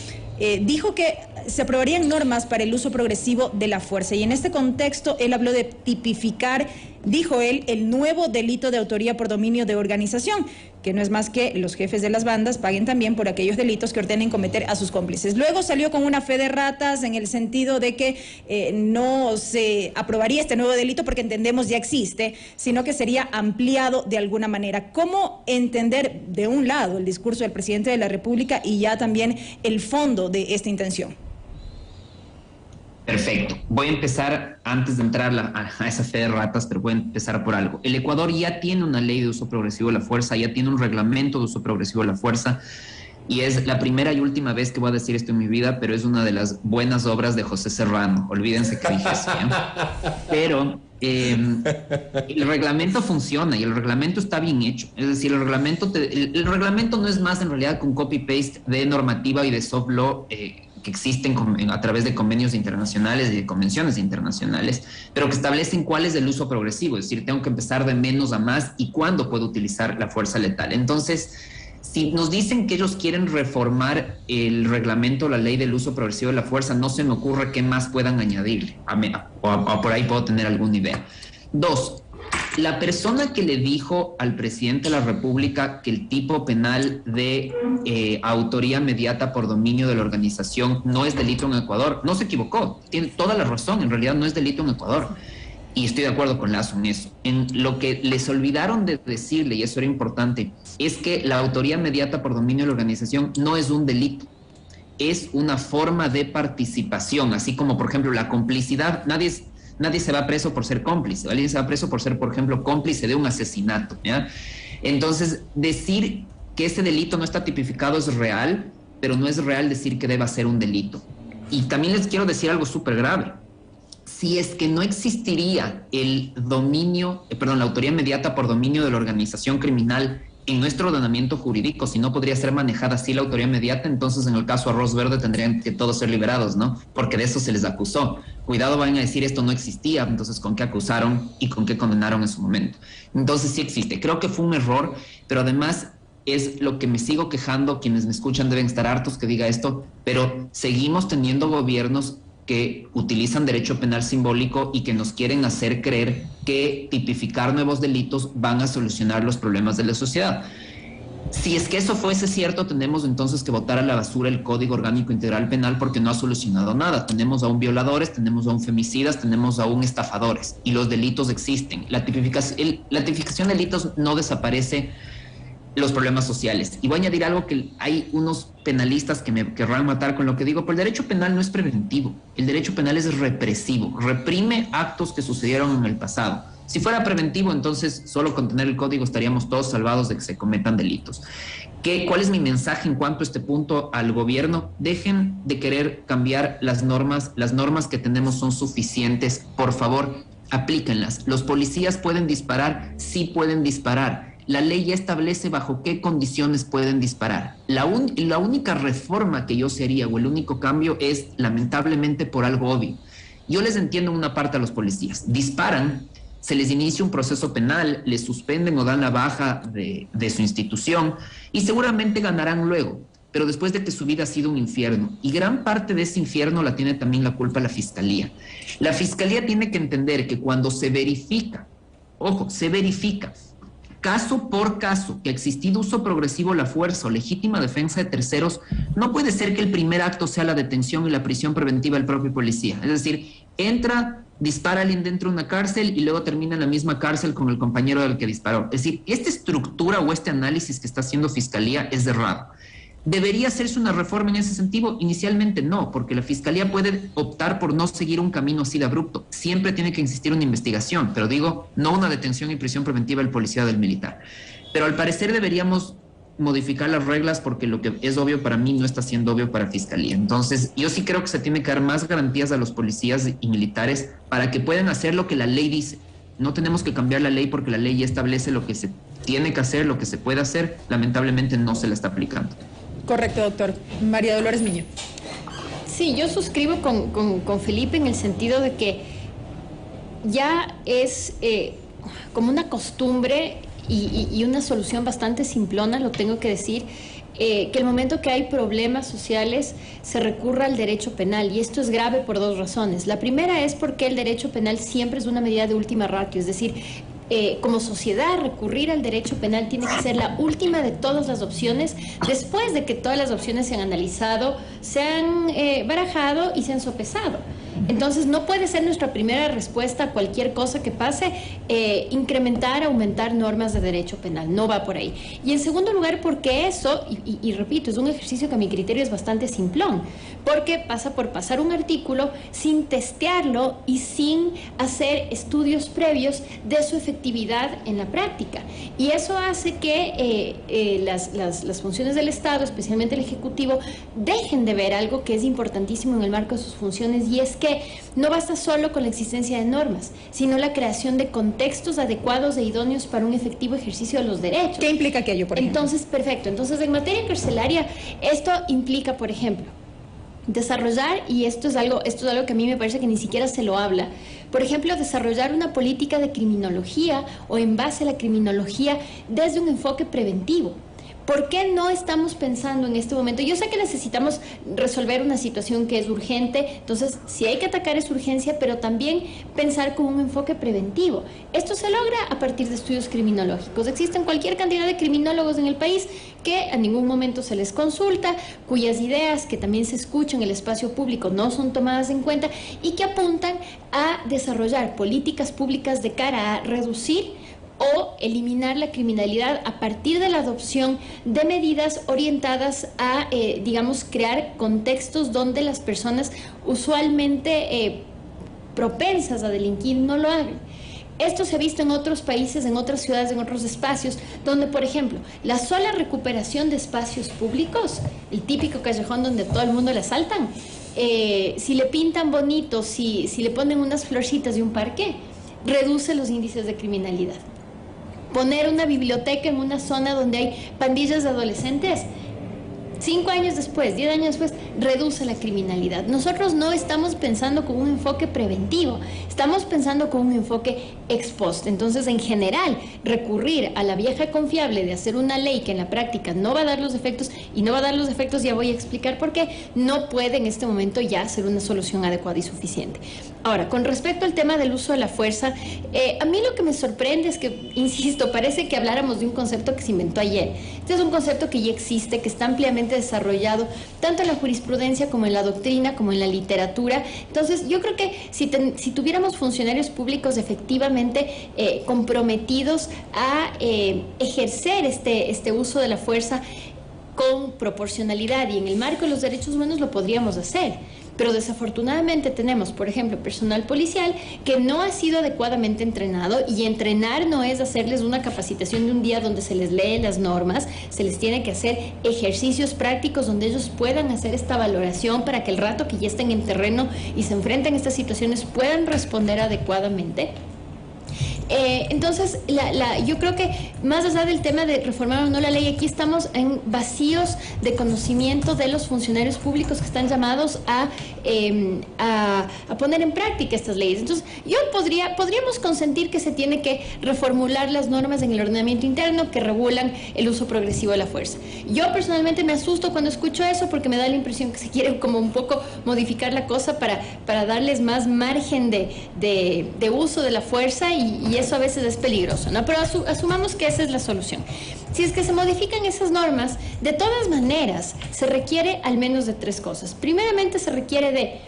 dijo que se aprobarían normas para el uso progresivo de la fuerza, y en este contexto él habló de tipificar, dijo él, el nuevo delito de autoría por dominio de organización, que no es más que los jefes de las bandas paguen también por aquellos delitos que ordenen cometer a sus cómplices. Luego salió con una fe de ratas en el sentido de que no se aprobaría este nuevo delito porque entendemos ya existe, sino que sería ampliado de alguna manera. ¿Cómo entender de un lado el discurso del presidente de la República y ya también el fondo de esta intención? Perfecto. Voy a empezar, antes de entrar a esa fe de ratas, pero voy a empezar por algo. El Ecuador ya tiene una ley de uso progresivo de la fuerza, ya tiene un reglamento de uso progresivo de la fuerza, y es la primera y última vez que voy a decir esto en mi vida, pero es una de las buenas obras de José Serrano. Olvídense que dije eso, ¿eh? Pero el reglamento funciona y el reglamento está bien hecho. Es decir, el reglamento no es más en realidad que un copy-paste de normativa y de soft law que existen a través de convenios internacionales y de convenciones internacionales, pero que establecen cuál es el uso progresivo, es decir, tengo que empezar de menos a más y cuándo puedo utilizar la fuerza letal. Entonces, Si nos dicen que ellos quieren reformar el reglamento, la ley del uso progresivo de la fuerza, no se me ocurre qué más puedan añadirle, o por ahí puedo tener alguna idea. 2, la persona que le dijo al presidente de la República que el tipo penal de autoría mediata por dominio de la organización no es delito en Ecuador, no se equivocó, tiene toda la razón, en realidad no es delito en Ecuador. Y estoy de acuerdo con Lazo en eso. En lo que les olvidaron de decirle, y eso era importante, es que la autoría mediata por dominio de la organización no es un delito, es una forma de participación, así como, por ejemplo, la complicidad. Nadie se va preso por ser cómplice, alguien se va preso por ser, por ejemplo, cómplice de un asesinato, ¿ya? Entonces, decir que ese delito no está tipificado es real, pero no es real decir que deba ser un delito. Y también les quiero decir algo súper grave. Si es que no existiría la autoría inmediata por dominio de la organización criminal en nuestro ordenamiento jurídico, si no podría ser manejada así la autoría inmediata, entonces en el caso Arroz Verde tendrían que todos ser liberados, ¿no? Porque de eso se les acusó. Cuidado, van a decir esto no existía, entonces ¿con qué acusaron y con qué condenaron en su momento? Entonces sí existe. Creo que fue un error, pero además es lo que me sigo quejando, quienes me escuchan deben estar hartos que diga esto, pero seguimos teniendo gobiernos que utilizan derecho penal simbólico y que nos quieren hacer creer que tipificar nuevos delitos van a solucionar los problemas de la sociedad. Si es que eso fuese cierto, tenemos entonces que botar a la basura el Código Orgánico Integral Penal porque no ha solucionado nada. Tenemos aún violadores, tenemos aún femicidas, tenemos aún estafadores y los delitos existen. La tipificación de delitos no desaparece los problemas sociales. Y voy a añadir algo que hay unos penalistas que me querrán matar con lo que digo, pero el derecho penal no es preventivo, el derecho penal es represivo, reprime actos que sucedieron en el pasado. Si fuera preventivo, entonces solo con tener el código estaríamos todos salvados de que se cometan delitos. ¿Cuál es mi mensaje en cuanto a este punto al gobierno? Dejen de querer cambiar las normas que tenemos son suficientes, por favor, aplíquenlas. ¿Los policías pueden disparar? Sí pueden disparar. La ley ya establece bajo qué condiciones pueden disparar. La única reforma que yo sería o el único cambio es, lamentablemente, por algo obvio. Yo les entiendo una parte a los policías. Disparan, se les inicia un proceso penal, les suspenden o dan la baja de su institución y seguramente ganarán luego, pero después de que su vida ha sido un infierno. Y gran parte de ese infierno la tiene también la culpa la Fiscalía. La Fiscalía tiene que entender que cuando se verifica, ojo, se verifica, caso por caso, que ha existido uso progresivo de la fuerza o legítima defensa de terceros, no puede ser que el primer acto sea la detención y la prisión preventiva del propio policía. Es decir, entra, dispara a alguien dentro de una cárcel y luego termina en la misma cárcel con el compañero del que disparó. Es decir, esta estructura o este análisis que está haciendo Fiscalía es errado. ¿Debería hacerse una reforma en ese sentido? Inicialmente no, porque la Fiscalía puede optar por no seguir un camino así de abrupto. Siempre tiene que existir una investigación, pero digo, no una detención y prisión preventiva del policía o del militar. Pero al parecer deberíamos modificar las reglas porque lo que es obvio para mí no está siendo obvio para Fiscalía. Entonces, yo sí creo que se tiene que dar más garantías a los policías y militares para que puedan hacer lo que la ley dice. No tenemos que cambiar la ley porque la ley ya establece lo que se tiene que hacer, lo que se puede hacer. Lamentablemente no se la está aplicando. Correcto, doctor. María Dolores Miño. Sí, yo suscribo con Felipe en el sentido de que ya es como una costumbre y una solución bastante simplona, lo tengo que decir, que el momento que hay problemas sociales se recurra al derecho penal, y esto es grave por dos razones. La primera es porque el derecho penal siempre es una medida de última ratio, es decir, como sociedad recurrir al derecho penal tiene que ser la última de todas las opciones después de que todas las opciones se han analizado, se han barajado y se han sopesado. Entonces no puede ser nuestra primera respuesta a cualquier cosa que pase incrementar, aumentar normas de derecho penal, no va por ahí. Y en segundo lugar porque eso, y repito, es un ejercicio que a mi criterio es bastante simplón, porque pasa por pasar un artículo sin testearlo y sin hacer estudios previos de su efectividad en la práctica. Y eso hace que las funciones del Estado, especialmente el Ejecutivo, dejen de ver algo que es importantísimo en el marco de sus funciones, y es que no basta solo con la existencia de normas, sino la creación de contextos adecuados e idóneos para un efectivo ejercicio de los derechos. ¿Qué implica aquello, por ejemplo? Entonces, perfecto. Entonces, en materia carcelaria, esto implica, por ejemplo, desarrollar, y esto es algo que a mí me parece que ni siquiera se lo habla, por ejemplo, desarrollar una política de criminología o en base a la criminología desde un enfoque preventivo. ¿Por qué no estamos pensando en este momento? Yo sé que necesitamos resolver una situación que es urgente, entonces si hay que atacar esa urgencia, pero también pensar con un enfoque preventivo. Esto se logra a partir de estudios criminológicos. Existen cualquier cantidad de criminólogos en el país que a ningún momento se les consulta, cuyas ideas que también se escuchan en el espacio público no son tomadas en cuenta y que apuntan a desarrollar políticas públicas de cara a reducir o eliminar la criminalidad a partir de la adopción de medidas orientadas a, digamos, crear contextos donde las personas usualmente propensas a delinquir no lo hagan. Esto se ha visto en otros países, en otras ciudades, en otros espacios, donde, por ejemplo, la sola recuperación de espacios públicos, el típico callejón donde todo el mundo le asaltan, si le pintan bonito, si le ponen unas florcitas de un parque, reduce los índices de criminalidad. Poner una biblioteca en una zona donde hay pandillas de adolescentes, 5 años después, 10 años después, reduce la criminalidad. Nosotros no estamos pensando con un enfoque preventivo, estamos pensando con un enfoque ex post. Entonces, en general, recurrir a la vieja confiable de hacer una ley que en la práctica no va a dar los efectos, y no va a dar los efectos, ya voy a explicar por qué, no puede en este momento ya ser una solución adecuada y suficiente. Ahora, con respecto al tema del uso de la fuerza, a mí lo que me sorprende es que, insisto, parece que habláramos de un concepto que se inventó ayer. Este es un concepto que ya existe, que está ampliamente desarrollado, tanto en la jurisprudencia como en la doctrina, como en la literatura. Entonces, yo creo que si tuviéramos funcionarios públicos efectivamente comprometidos a ejercer este uso de la fuerza con proporcionalidad y en el marco de los derechos humanos, lo podríamos hacer. Pero desafortunadamente tenemos, por ejemplo, personal policial que no ha sido adecuadamente entrenado, y entrenar no es hacerles una capacitación de un día donde se les lee las normas, se les tiene que hacer ejercicios prácticos donde ellos puedan hacer esta valoración para que el rato que ya estén en terreno y se enfrenten a estas situaciones puedan responder adecuadamente. Entonces, yo creo que más allá del tema de reformar o no la ley, aquí estamos en vacíos de conocimiento de los funcionarios públicos que están llamados a poner en práctica estas leyes. Entonces, podríamos consentir que se tiene que reformular las normas en el ordenamiento interno que regulan el uso progresivo de la fuerza. Yo personalmente me asusto cuando escucho eso, porque me da la impresión que se quiere como un poco modificar la cosa para darles más margen de uso de la fuerza, y eso a veces es peligroso, ¿no? Pero asumamos que esa es la solución. Si es que se modifican esas normas, de todas maneras se requiere al menos de 3 cosas. Primeramente, se requiere de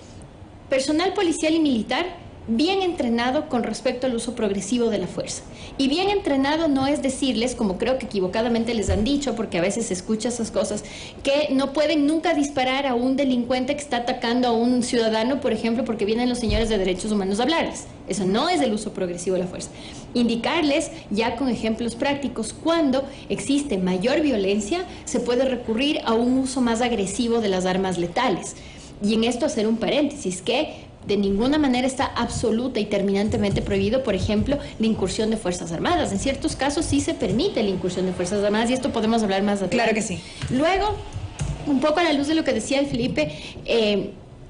personal policial y militar bien entrenado con respecto al uso progresivo de la fuerza. Y bien entrenado no es decirles, como creo que equivocadamente les han dicho, porque a veces se escucha esas cosas, que no pueden nunca disparar a un delincuente que está atacando a un ciudadano, por ejemplo, porque vienen los señores de derechos humanos a hablarles. Eso no es el uso progresivo de la fuerza. Indicarles ya con ejemplos prácticos cuando existe mayor violencia, se puede recurrir a un uso más agresivo de las armas letales. Y en esto hacer un paréntesis, que de ninguna manera está absoluta y terminantemente prohibido, por ejemplo, la incursión de Fuerzas Armadas. En ciertos casos sí se permite la incursión de Fuerzas Armadas, y esto podemos hablar más adelante. Claro que sí. Luego, un poco a la luz de lo que decía el Felipe,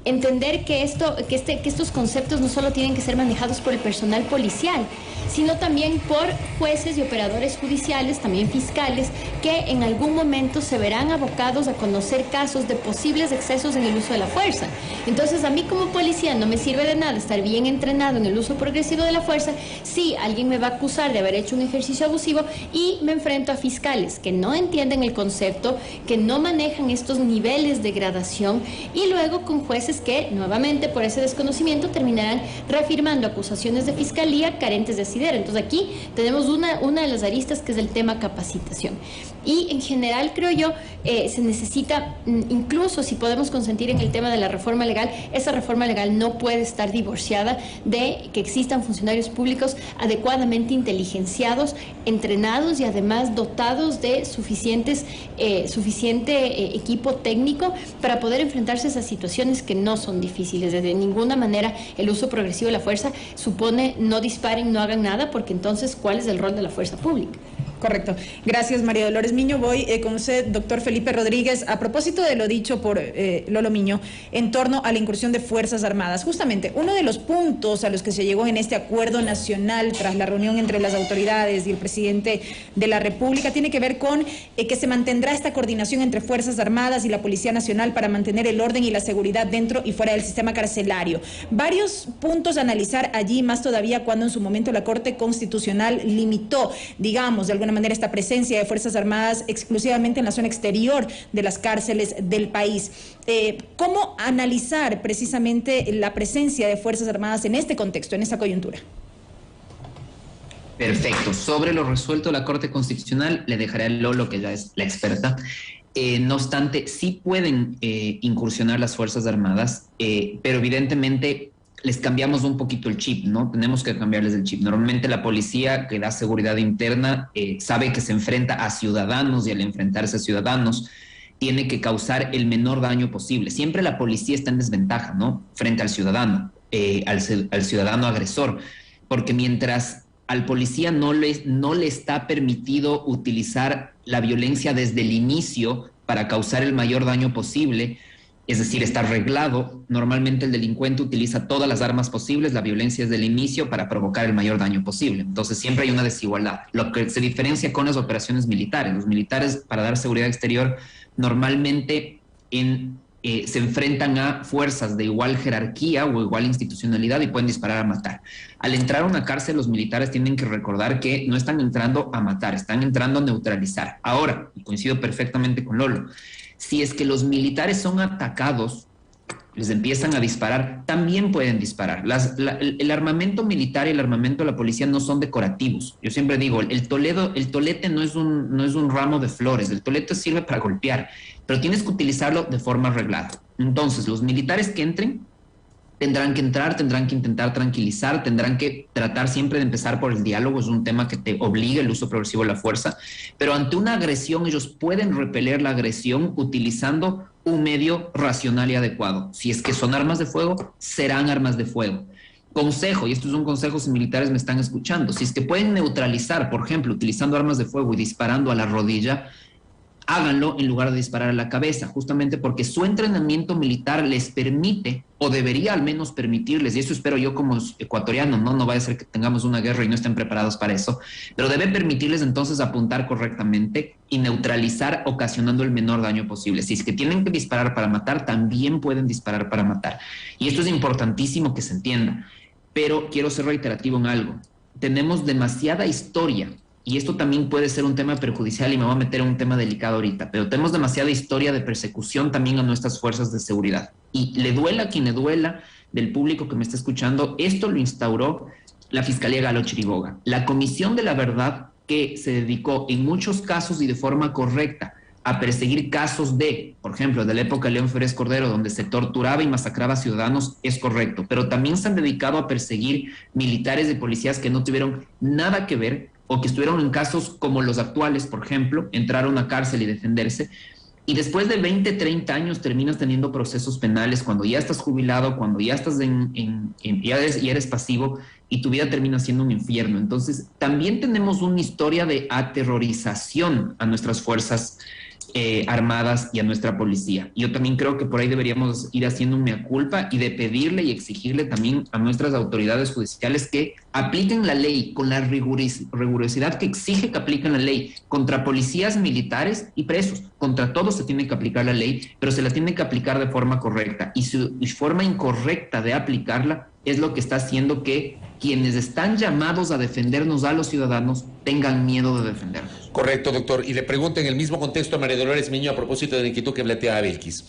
entender que estos conceptos no solo tienen que ser manejados por el personal policial, sino también por jueces y operadores judiciales, también fiscales, que en algún momento se verán abocados a conocer casos de posibles excesos en el uso de la fuerza. Entonces, a mí como policía no me sirve de nada estar bien entrenado en el uso progresivo de la fuerza si alguien me va a acusar de haber hecho un ejercicio abusivo y me enfrento a fiscales que no entienden el concepto, que no manejan estos niveles de gradación, y luego con jueces que, nuevamente, por ese desconocimiento, terminarán reafirmando acusaciones de fiscalía carentes de asidero. Entonces, aquí tenemos una de las aristas, que es el tema capacitación. Y en general, creo yo, se necesita, incluso si podemos consentir en el tema de la reforma legal, esa reforma legal no puede estar divorciada de que existan funcionarios públicos adecuadamente inteligenciados, entrenados y además dotados de suficiente equipo técnico para poder enfrentarse a esas situaciones que no son difíciles. De ninguna manera el uso progresivo de la fuerza supone no disparen, no hagan nada, porque entonces, ¿cuál es el rol de la fuerza pública? Correcto. Gracias, María Dolores Miño. Voy con usted, doctor Felipe Rodríguez. A propósito de lo dicho por Lolo Miño en torno a la incursión de Fuerzas Armadas, justamente uno de los puntos a los que se llegó en este acuerdo nacional tras la reunión entre las autoridades y el presidente de la República tiene que ver con que se mantendrá esta coordinación entre Fuerzas Armadas y la Policía Nacional para mantener el orden y la seguridad dentro y fuera del sistema carcelario. Varios puntos a analizar allí, más todavía cuando en su momento la Corte Constitucional limitó, digamos, de alguna manera esta presencia de Fuerzas Armadas exclusivamente en la zona exterior de las cárceles del país. ¿Cómo analizar precisamente la presencia de Fuerzas Armadas en este contexto, en esta coyuntura? Perfecto. Sobre lo resuelto de la Corte Constitucional, le dejaré a Lolo, que ya es la experta. No obstante, sí pueden incursionar las Fuerzas Armadas, pero evidentemente les cambiamos un poquito el chip, ¿no? Tenemos que cambiarles el chip. Normalmente la policía que da seguridad interna sabe que se enfrenta a ciudadanos y al enfrentarse a ciudadanos tiene que causar el menor daño posible. Siempre la policía está en desventaja, ¿no? Frente al ciudadano, al ciudadano agresor, porque mientras al policía no le está permitido utilizar la violencia desde el inicio para causar el mayor daño posible, es decir, está reglado. Normalmente el delincuente utiliza todas las armas posibles, la violencia desde el inicio para provocar el mayor daño posible. Entonces siempre hay una desigualdad. Lo que se diferencia con las operaciones militares. Los militares, para dar seguridad exterior, normalmente se enfrentan a fuerzas de igual jerarquía o igual institucionalidad y pueden disparar a matar. Al entrar a una cárcel, los militares tienen que recordar que no están entrando a matar, están entrando a neutralizar. Ahora, y coincido perfectamente con Lolo, si es que los militares son atacados, les empiezan a disparar, también pueden disparar. El armamento militar y el armamento de la policía no son decorativos. Yo siempre digo, el tolete no es un ramo de flores, el tolete sirve para golpear, pero tienes que utilizarlo de forma reglada. Entonces, los militares que entren, tendrán que entrar, tendrán que intentar tranquilizar, tendrán que tratar siempre de empezar por el diálogo, es un tema que te obliga el uso progresivo de la fuerza, pero ante una agresión ellos pueden repeler la agresión utilizando un medio racional y adecuado. Si es que son armas de fuego, serán armas de fuego. Consejo, y esto es un consejo si militares me están escuchando, si es que pueden neutralizar, por ejemplo, utilizando armas de fuego y disparando a la rodilla, háganlo en lugar de disparar a la cabeza, justamente porque su entrenamiento militar les permite, o debería al menos permitirles, y eso espero yo como ecuatoriano, no vaya a ser que tengamos una guerra y no estén preparados para eso, pero debe permitirles entonces apuntar correctamente y neutralizar ocasionando el menor daño posible. Si es que tienen que disparar para matar, también pueden disparar para matar. Y esto es importantísimo que se entienda, pero quiero ser reiterativo en algo. Tenemos demasiada historia. Y esto también puede ser un tema perjudicial y me voy a meter en un tema delicado ahorita, pero tenemos demasiada historia de persecución también a nuestras fuerzas de seguridad. Y le duela a quien le duela del público que me está escuchando, esto lo instauró la Fiscalía Galo Chiriboga. La Comisión de la Verdad, que se dedicó en muchos casos y de forma correcta a perseguir casos de, por ejemplo, de la época de León Férez Cordero, donde se torturaba y masacraba a ciudadanos, es correcto, pero también se han dedicado a perseguir militares y policías que no tuvieron nada que ver o que estuvieron en casos como los actuales, por ejemplo, entrar a una cárcel y defenderse, y después de 20, 30 años terminas teniendo procesos penales cuando ya estás jubilado, cuando ya estás ya eres pasivo, y tu vida termina siendo un infierno. Entonces, también tenemos una historia de aterrorización a nuestras fuerzas armadas y a nuestra policía. Yo también creo que por ahí deberíamos ir haciendo un mea culpa y de pedirle y exigirle también a nuestras autoridades judiciales que apliquen la ley con la rigurosidad que exige que apliquen la ley contra policías, militares y presos. Contra todos se tiene que aplicar la ley, pero se la tiene que aplicar de forma correcta. Y su forma incorrecta de aplicarla es lo que está haciendo que quienes están llamados a defendernos a los ciudadanos tengan miedo de defendernos. Correcto, doctor. Y le pregunto en el mismo contexto a María Dolores Miño a propósito de la inquietud que planteaba Belkis.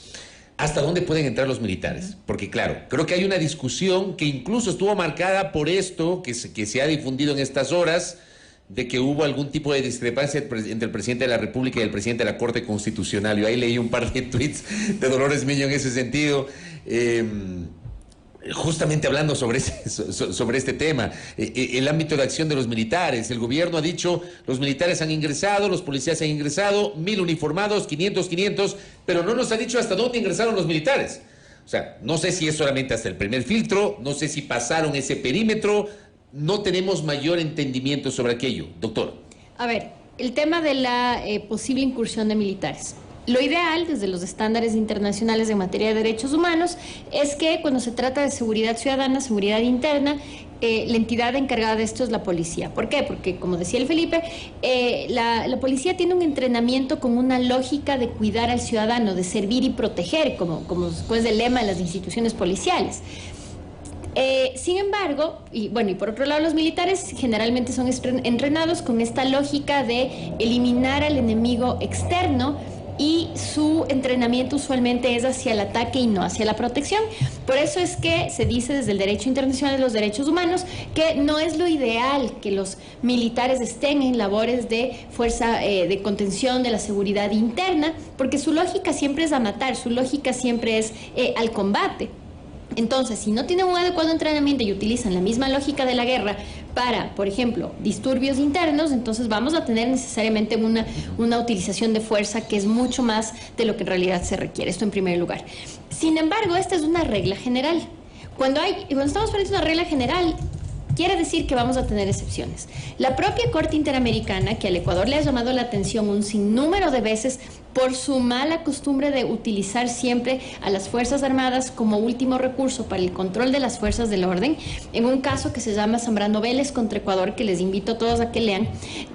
¿Hasta dónde pueden entrar los militares? Porque claro, creo que hay una discusión que incluso estuvo marcada por esto que se ha difundido en estas horas, de que hubo algún tipo de discrepancia entre el presidente de la República y el presidente de la Corte Constitucional. Yo ahí leí un par de tweets de Dolores Miño en ese sentido. Justamente hablando sobre este tema, el ámbito de acción de los militares. El gobierno ha dicho, los militares han ingresado, los policías han ingresado, 1000 uniformados, 500, pero no nos ha dicho hasta dónde ingresaron los militares. O sea, no sé si es solamente hasta el primer filtro, no sé si pasaron ese perímetro, no tenemos mayor entendimiento sobre aquello. Doctor. A ver, el tema de la posible incursión de militares. Lo ideal, desde los estándares internacionales en materia de derechos humanos, es que cuando se trata de seguridad ciudadana, seguridad interna, la entidad encargada de esto es la policía. ¿Por qué? Porque, como decía el Felipe, la policía tiene un entrenamiento con una lógica de cuidar al ciudadano, de servir y proteger, como es el lema de las instituciones policiales. Sin embargo, y por otro lado, los militares generalmente son entrenados con esta lógica de eliminar al enemigo externo, y su entrenamiento usualmente es hacia el ataque y no hacia la protección. Por eso es que se dice desde el derecho internacional de los derechos humanos que no es lo ideal que los militares estén en labores de fuerza de contención de la seguridad interna, porque su lógica siempre es a matar, su lógica siempre es al combate. Entonces, si no tienen un adecuado entrenamiento y utilizan la misma lógica de la guerra para, por ejemplo, disturbios internos, entonces vamos a tener necesariamente una utilización de fuerza que es mucho más de lo que en realidad se requiere. Esto en primer lugar. Sin embargo, esta es una regla general. Cuando estamos frente a una regla general, quiere decir que vamos a tener excepciones. La propia Corte Interamericana, que al Ecuador le ha llamado la atención un sinnúmero de veces por su mala costumbre de utilizar siempre a las Fuerzas Armadas como último recurso para el control de las fuerzas del orden, en un caso que se llama Zambrano Vélez contra Ecuador, que les invito a todos a que lean,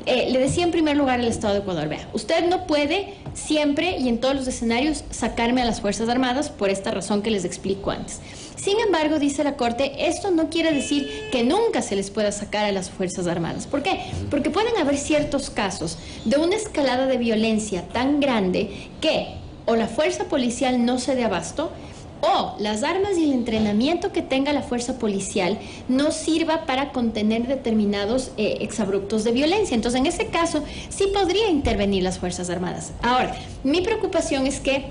le decía en primer lugar al Estado de Ecuador: vea, usted no puede siempre y en todos los escenarios sacarme a las Fuerzas Armadas por esta razón que les explico antes. Sin embargo, dice la Corte, esto no quiere decir que nunca se les pueda sacar a las Fuerzas Armadas. ¿Por qué? Porque pueden haber ciertos casos de una escalada de violencia tan grande que o la fuerza policial no se dé abasto, o las armas y el entrenamiento que tenga la fuerza policial no sirva para contener determinados exabruptos de violencia. Entonces, en ese caso, sí podría intervenir las Fuerzas Armadas. Ahora, mi preocupación es que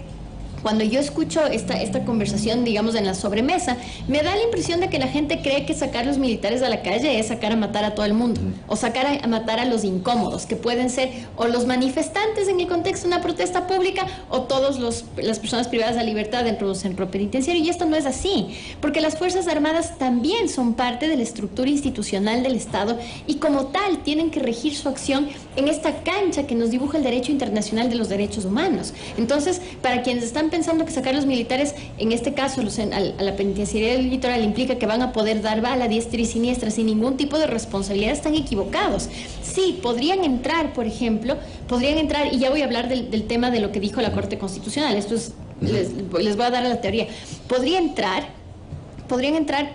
cuando yo escucho esta conversación, digamos, en la sobremesa, me da la impresión de que la gente cree que sacar los militares a la calle es sacar a matar a todo el mundo, o sacar a matar a los incómodos, que pueden ser o los manifestantes en el contexto de una protesta pública, o todas las personas privadas de libertad dentro de un centro penitenciario. Y esto no es así, porque las Fuerzas Armadas también son parte de la estructura institucional del Estado y como tal tienen que regir su acción en esta cancha que nos dibuja el derecho internacional de los derechos humanos. Entonces, para quienes están pensando que sacar los militares, en este caso a la penitenciaría del litoral, implica que van a poder dar bala diestra y siniestra sin ningún tipo de responsabilidad, están equivocados. Sí, podrían entrar, por ejemplo, y ya voy a hablar del tema de lo que dijo la Corte Constitucional, esto es, les voy a dar la teoría. Podrían entrar,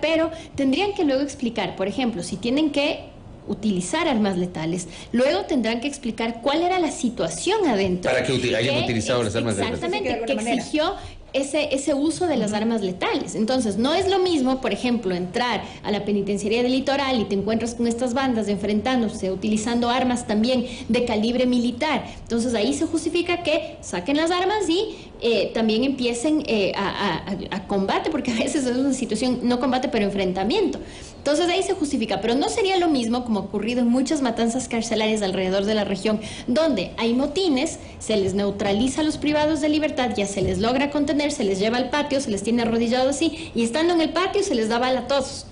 pero tendrían que luego explicar, por ejemplo, si tienen que utilizar armas letales, luego tendrán que explicar cuál era la situación adentro. Para que hayan utilizado las armas letales. Exactamente, que exigió ese uso de las armas letales. Entonces, no es lo mismo, por ejemplo, entrar a la penitenciaría del litoral y te encuentras con estas bandas enfrentándose, utilizando armas también de calibre militar. Entonces, ahí se justifica que saquen las armas y también empiecen a combate, porque a veces es una situación, no combate, pero enfrentamiento. Entonces ahí se justifica, pero no sería lo mismo como ha ocurrido en muchas matanzas carcelarias alrededor de la región, donde hay motines, se les neutraliza a los privados de libertad, ya se les logra contener, se les lleva al patio, se les tiene arrodillados así, y estando en el patio se les da bala a todos.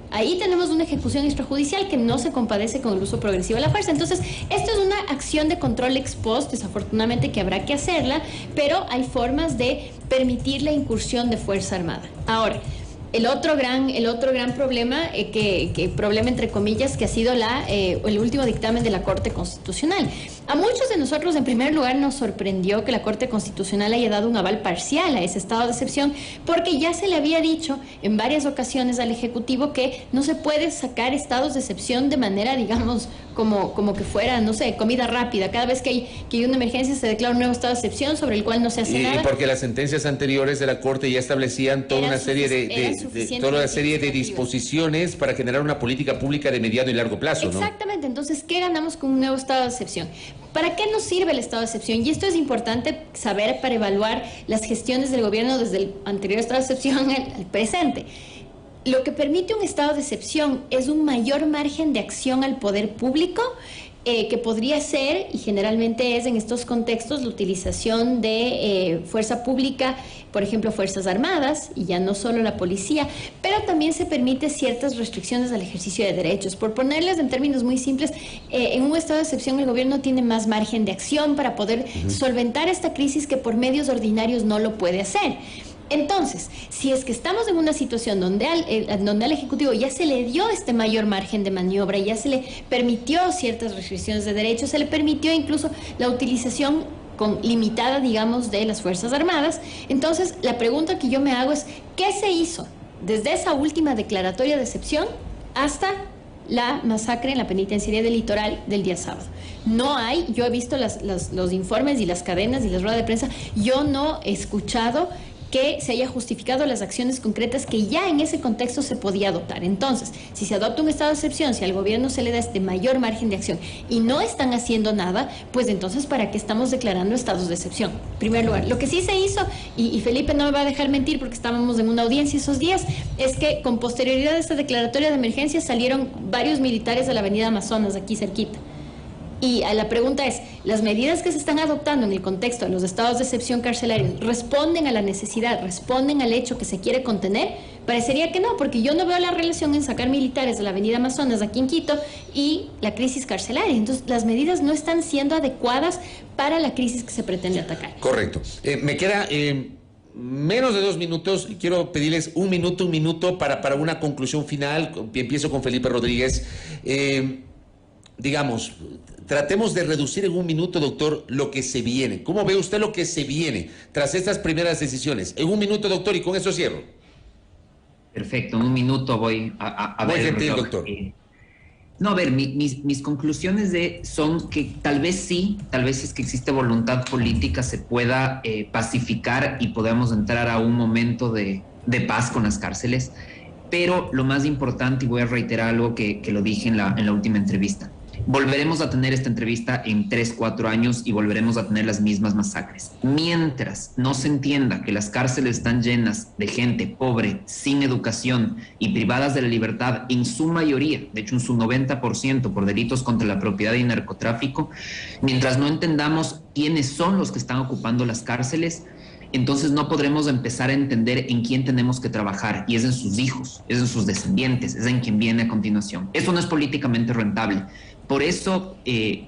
Ahí tenemos una ejecución extrajudicial que no se compadece con el uso progresivo de la fuerza. Entonces, esto es una acción de control ex post, desafortunadamente que habrá que hacerla, pero hay formas de permitir la incursión de Fuerza Armada. Ahora, el otro gran problema, problema entre comillas, que ha sido el último dictamen de la Corte Constitucional. A muchos de nosotros, en primer lugar, nos sorprendió que la Corte Constitucional haya dado un aval parcial a ese estado de excepción, porque ya se le había dicho en varias ocasiones al Ejecutivo que no se puede sacar estados de excepción de manera, digamos, como que fuera, no sé, comida rápida. Cada vez que hay una emergencia se declara un nuevo estado de excepción sobre el cual no se hace nada. Y porque las sentencias anteriores de la Corte ya establecían toda una serie de disposiciones para generar una política pública de mediano y largo plazo, ¿no? Exactamente. Entonces, ¿qué ganamos con un nuevo estado de excepción? ¿Para qué nos sirve el estado de excepción? Y esto es importante saber para evaluar las gestiones del gobierno desde el anterior estado de excepción al presente. Lo que permite un estado de excepción es un mayor margen de acción al poder público que podría ser, y generalmente es en estos contextos, la utilización de fuerza pública, por ejemplo, Fuerzas Armadas, y ya no solo la policía, pero también se permite ciertas restricciones al ejercicio de derechos. Por ponerles en términos muy simples, en un estado de excepción el gobierno tiene más margen de acción para poder solventar esta crisis que por medios ordinarios no lo puede hacer. Entonces, si es que estamos en una situación donde al Ejecutivo ya se le dio este mayor margen de maniobra, ya se le permitió ciertas restricciones de derechos, se le permitió incluso la utilización limitada, digamos, de las Fuerzas Armadas, entonces la pregunta que yo me hago es, ¿qué se hizo desde esa última declaratoria de excepción hasta la masacre en la penitenciaría del Litoral del día sábado? No hay, yo he visto los informes y las cadenas y las ruedas de prensa, yo no he escuchado que se haya justificado las acciones concretas que ya en ese contexto se podía adoptar. Entonces, si se adopta un estado de excepción, si al gobierno se le da este mayor margen de acción y no están haciendo nada, pues entonces, ¿para qué estamos declarando estados de excepción? En primer lugar, lo que sí se hizo, y Felipe no me va a dejar mentir porque estábamos en una audiencia esos días, es que con posterioridad a esta declaratoria de emergencia salieron varios militares a la avenida Amazonas, aquí cerquita. Y la pregunta es, ¿las medidas que se están adoptando en el contexto de los estados de excepción carcelarios responden a la necesidad, responden al hecho que se quiere contener? Parecería que no, porque yo no veo la relación en sacar militares de la avenida Amazonas aquí en Quito y la crisis carcelaria. Entonces, las medidas no están siendo adecuadas para la crisis que se pretende atacar. Correcto. Me queda menos de 2 minutos. Quiero pedirles un minuto para una conclusión final. Empiezo con Felipe Rodríguez. Digamos, tratemos de reducir en 1 minuto, doctor, lo que se viene. ¿Cómo ve usted lo que se viene tras estas primeras decisiones? En 1 minuto, doctor, y con eso cierro. Perfecto, en 1 minuto voy a ver. Muy gentil, doctor. No, a ver, mis conclusiones son que tal vez es que existe voluntad política, se pueda pacificar y podamos entrar a un momento de paz con las cárceles. Pero lo más importante, y voy a reiterar algo que lo dije en la última entrevista, volveremos a tener esta entrevista en 3-4 años y volveremos a tener las mismas masacres. Mientras no se entienda que las cárceles están llenas de gente pobre, sin educación y privadas de la libertad en su mayoría, de hecho en su 90% por delitos contra la propiedad y narcotráfico, mientras no entendamos quiénes son los que están ocupando las cárceles, entonces no podremos empezar a entender en quién tenemos que trabajar, y es en sus hijos, es en sus descendientes, es en quien viene a continuación. Eso no es políticamente rentable. Por eso,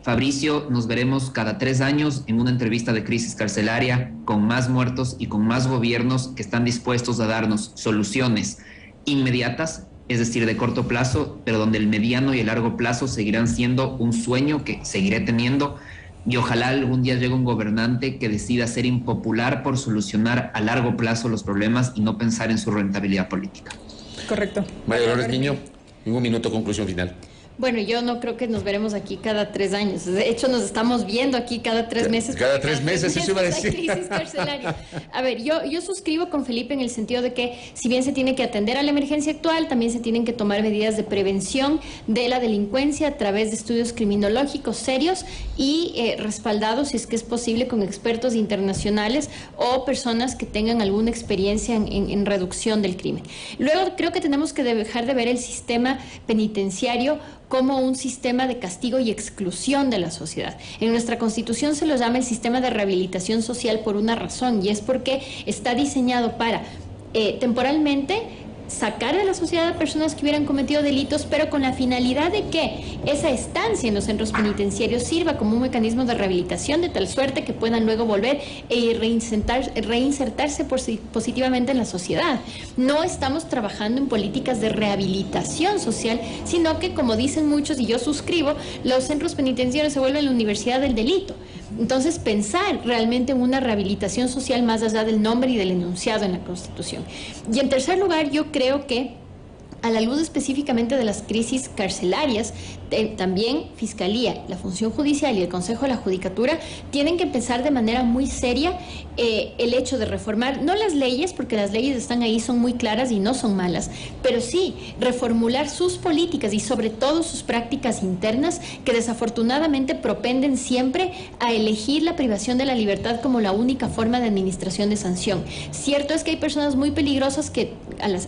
Fabricio, nos veremos cada 3 años en una entrevista de crisis carcelaria con más muertos y con más gobiernos que están dispuestos a darnos soluciones inmediatas, es decir, de corto plazo, pero donde el mediano y el largo plazo seguirán siendo un sueño que seguiré teniendo. Y ojalá algún día llegue un gobernante que decida ser impopular por solucionar a largo plazo los problemas y no pensar en su rentabilidad política. Correcto. María Dolores Niño, en 1 minuto, conclusión final. Bueno, yo no creo que nos veremos aquí cada 3 años. De hecho, nos estamos viendo aquí cada 3 meses. Cada 3 meses, eso iba a decir. Crisis carcelaria. A ver, yo suscribo con Felipe en el sentido de que si bien se tiene que atender a la emergencia actual, también se tienen que tomar medidas de prevención de la delincuencia a través de estudios criminológicos serios y respaldados, si es que es posible, con expertos internacionales o personas que tengan alguna experiencia en reducción del crimen. Luego, creo que tenemos que dejar de ver el sistema penitenciario como un sistema de castigo y exclusión de la sociedad. En nuestra Constitución se lo llama el sistema de rehabilitación social por una razón, y es porque está diseñado para temporalmente sacar de la sociedad a personas que hubieran cometido delitos, pero con la finalidad de que esa estancia en los centros penitenciarios sirva como un mecanismo de rehabilitación, de tal suerte que puedan luego volver y reinsertarse positivamente en la sociedad. No estamos trabajando en políticas de rehabilitación social, sino que, como dicen muchos, y yo suscribo, los centros penitenciarios se vuelven la universidad del delito. Entonces, pensar realmente en una rehabilitación social más allá del nombre y del enunciado en la Constitución. Y en tercer lugar, yo creo que, a la luz específicamente de las crisis carcelarias, también Fiscalía, la Función Judicial y el Consejo de la Judicatura tienen que pensar de manera muy seria el hecho de reformar, no las leyes, porque las leyes están ahí, son muy claras y no son malas, pero sí reformular sus políticas y sobre todo sus prácticas internas, que desafortunadamente propenden siempre a elegir la privación de la libertad como la única forma de administración de sanción. Cierto es que hay personas muy peligrosas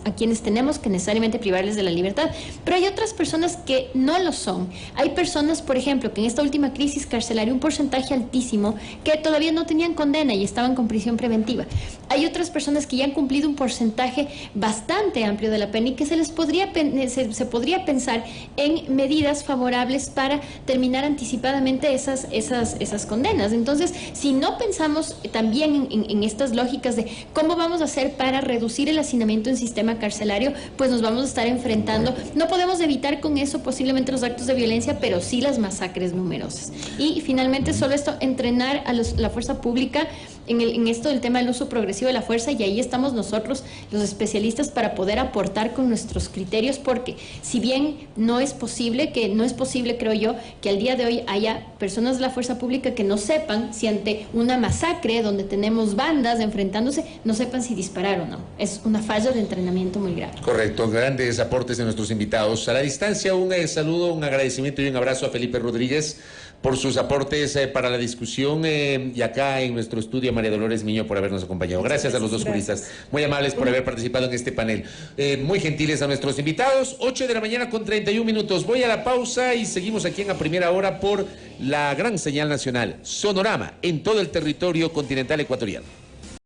a quienes tenemos que necesariamente privar privarles de la libertad. Pero hay otras personas que no lo son. Hay personas, por ejemplo, que en esta última crisis carcelaria, un porcentaje altísimo, que todavía no tenían condena y estaban con prisión preventiva. Hay otras personas que ya han cumplido un porcentaje bastante amplio de la pena y que se podría pensar en medidas favorables para terminar anticipadamente esas condenas. Entonces, si no pensamos también en estas lógicas de cómo vamos a hacer para reducir el hacinamiento en sistema carcelario, pues nos vamos a estar enfrentando. No podemos evitar con eso posiblemente los actos de violencia, pero sí las masacres numerosas. Y finalmente, solo esto, entrenar a la fuerza pública en esto del tema del uso progresivo de la fuerza, y ahí estamos nosotros, los especialistas, para poder aportar con nuestros criterios, porque si bien no es posible, creo yo, que al día de hoy haya personas de la fuerza pública que no sepan si ante una masacre donde tenemos bandas enfrentándose, no sepan si disparar o no. Es una falla de entrenamiento muy grave. Correcto, grandes aportes de nuestros invitados. A la distancia, un saludo, un agradecimiento y un abrazo a Felipe Rodríguez por sus aportes para la discusión, y acá en nuestro estudio María Dolores Miño por habernos acompañado. Gracias a los dos juristas, muy amables por haber participado en este panel. Muy gentiles a nuestros invitados. 8 de la mañana con 31 minutos. Voy a la pausa y seguimos aquí en A Primera Hora por la gran señal nacional Sonorama en todo el territorio continental ecuatoriano.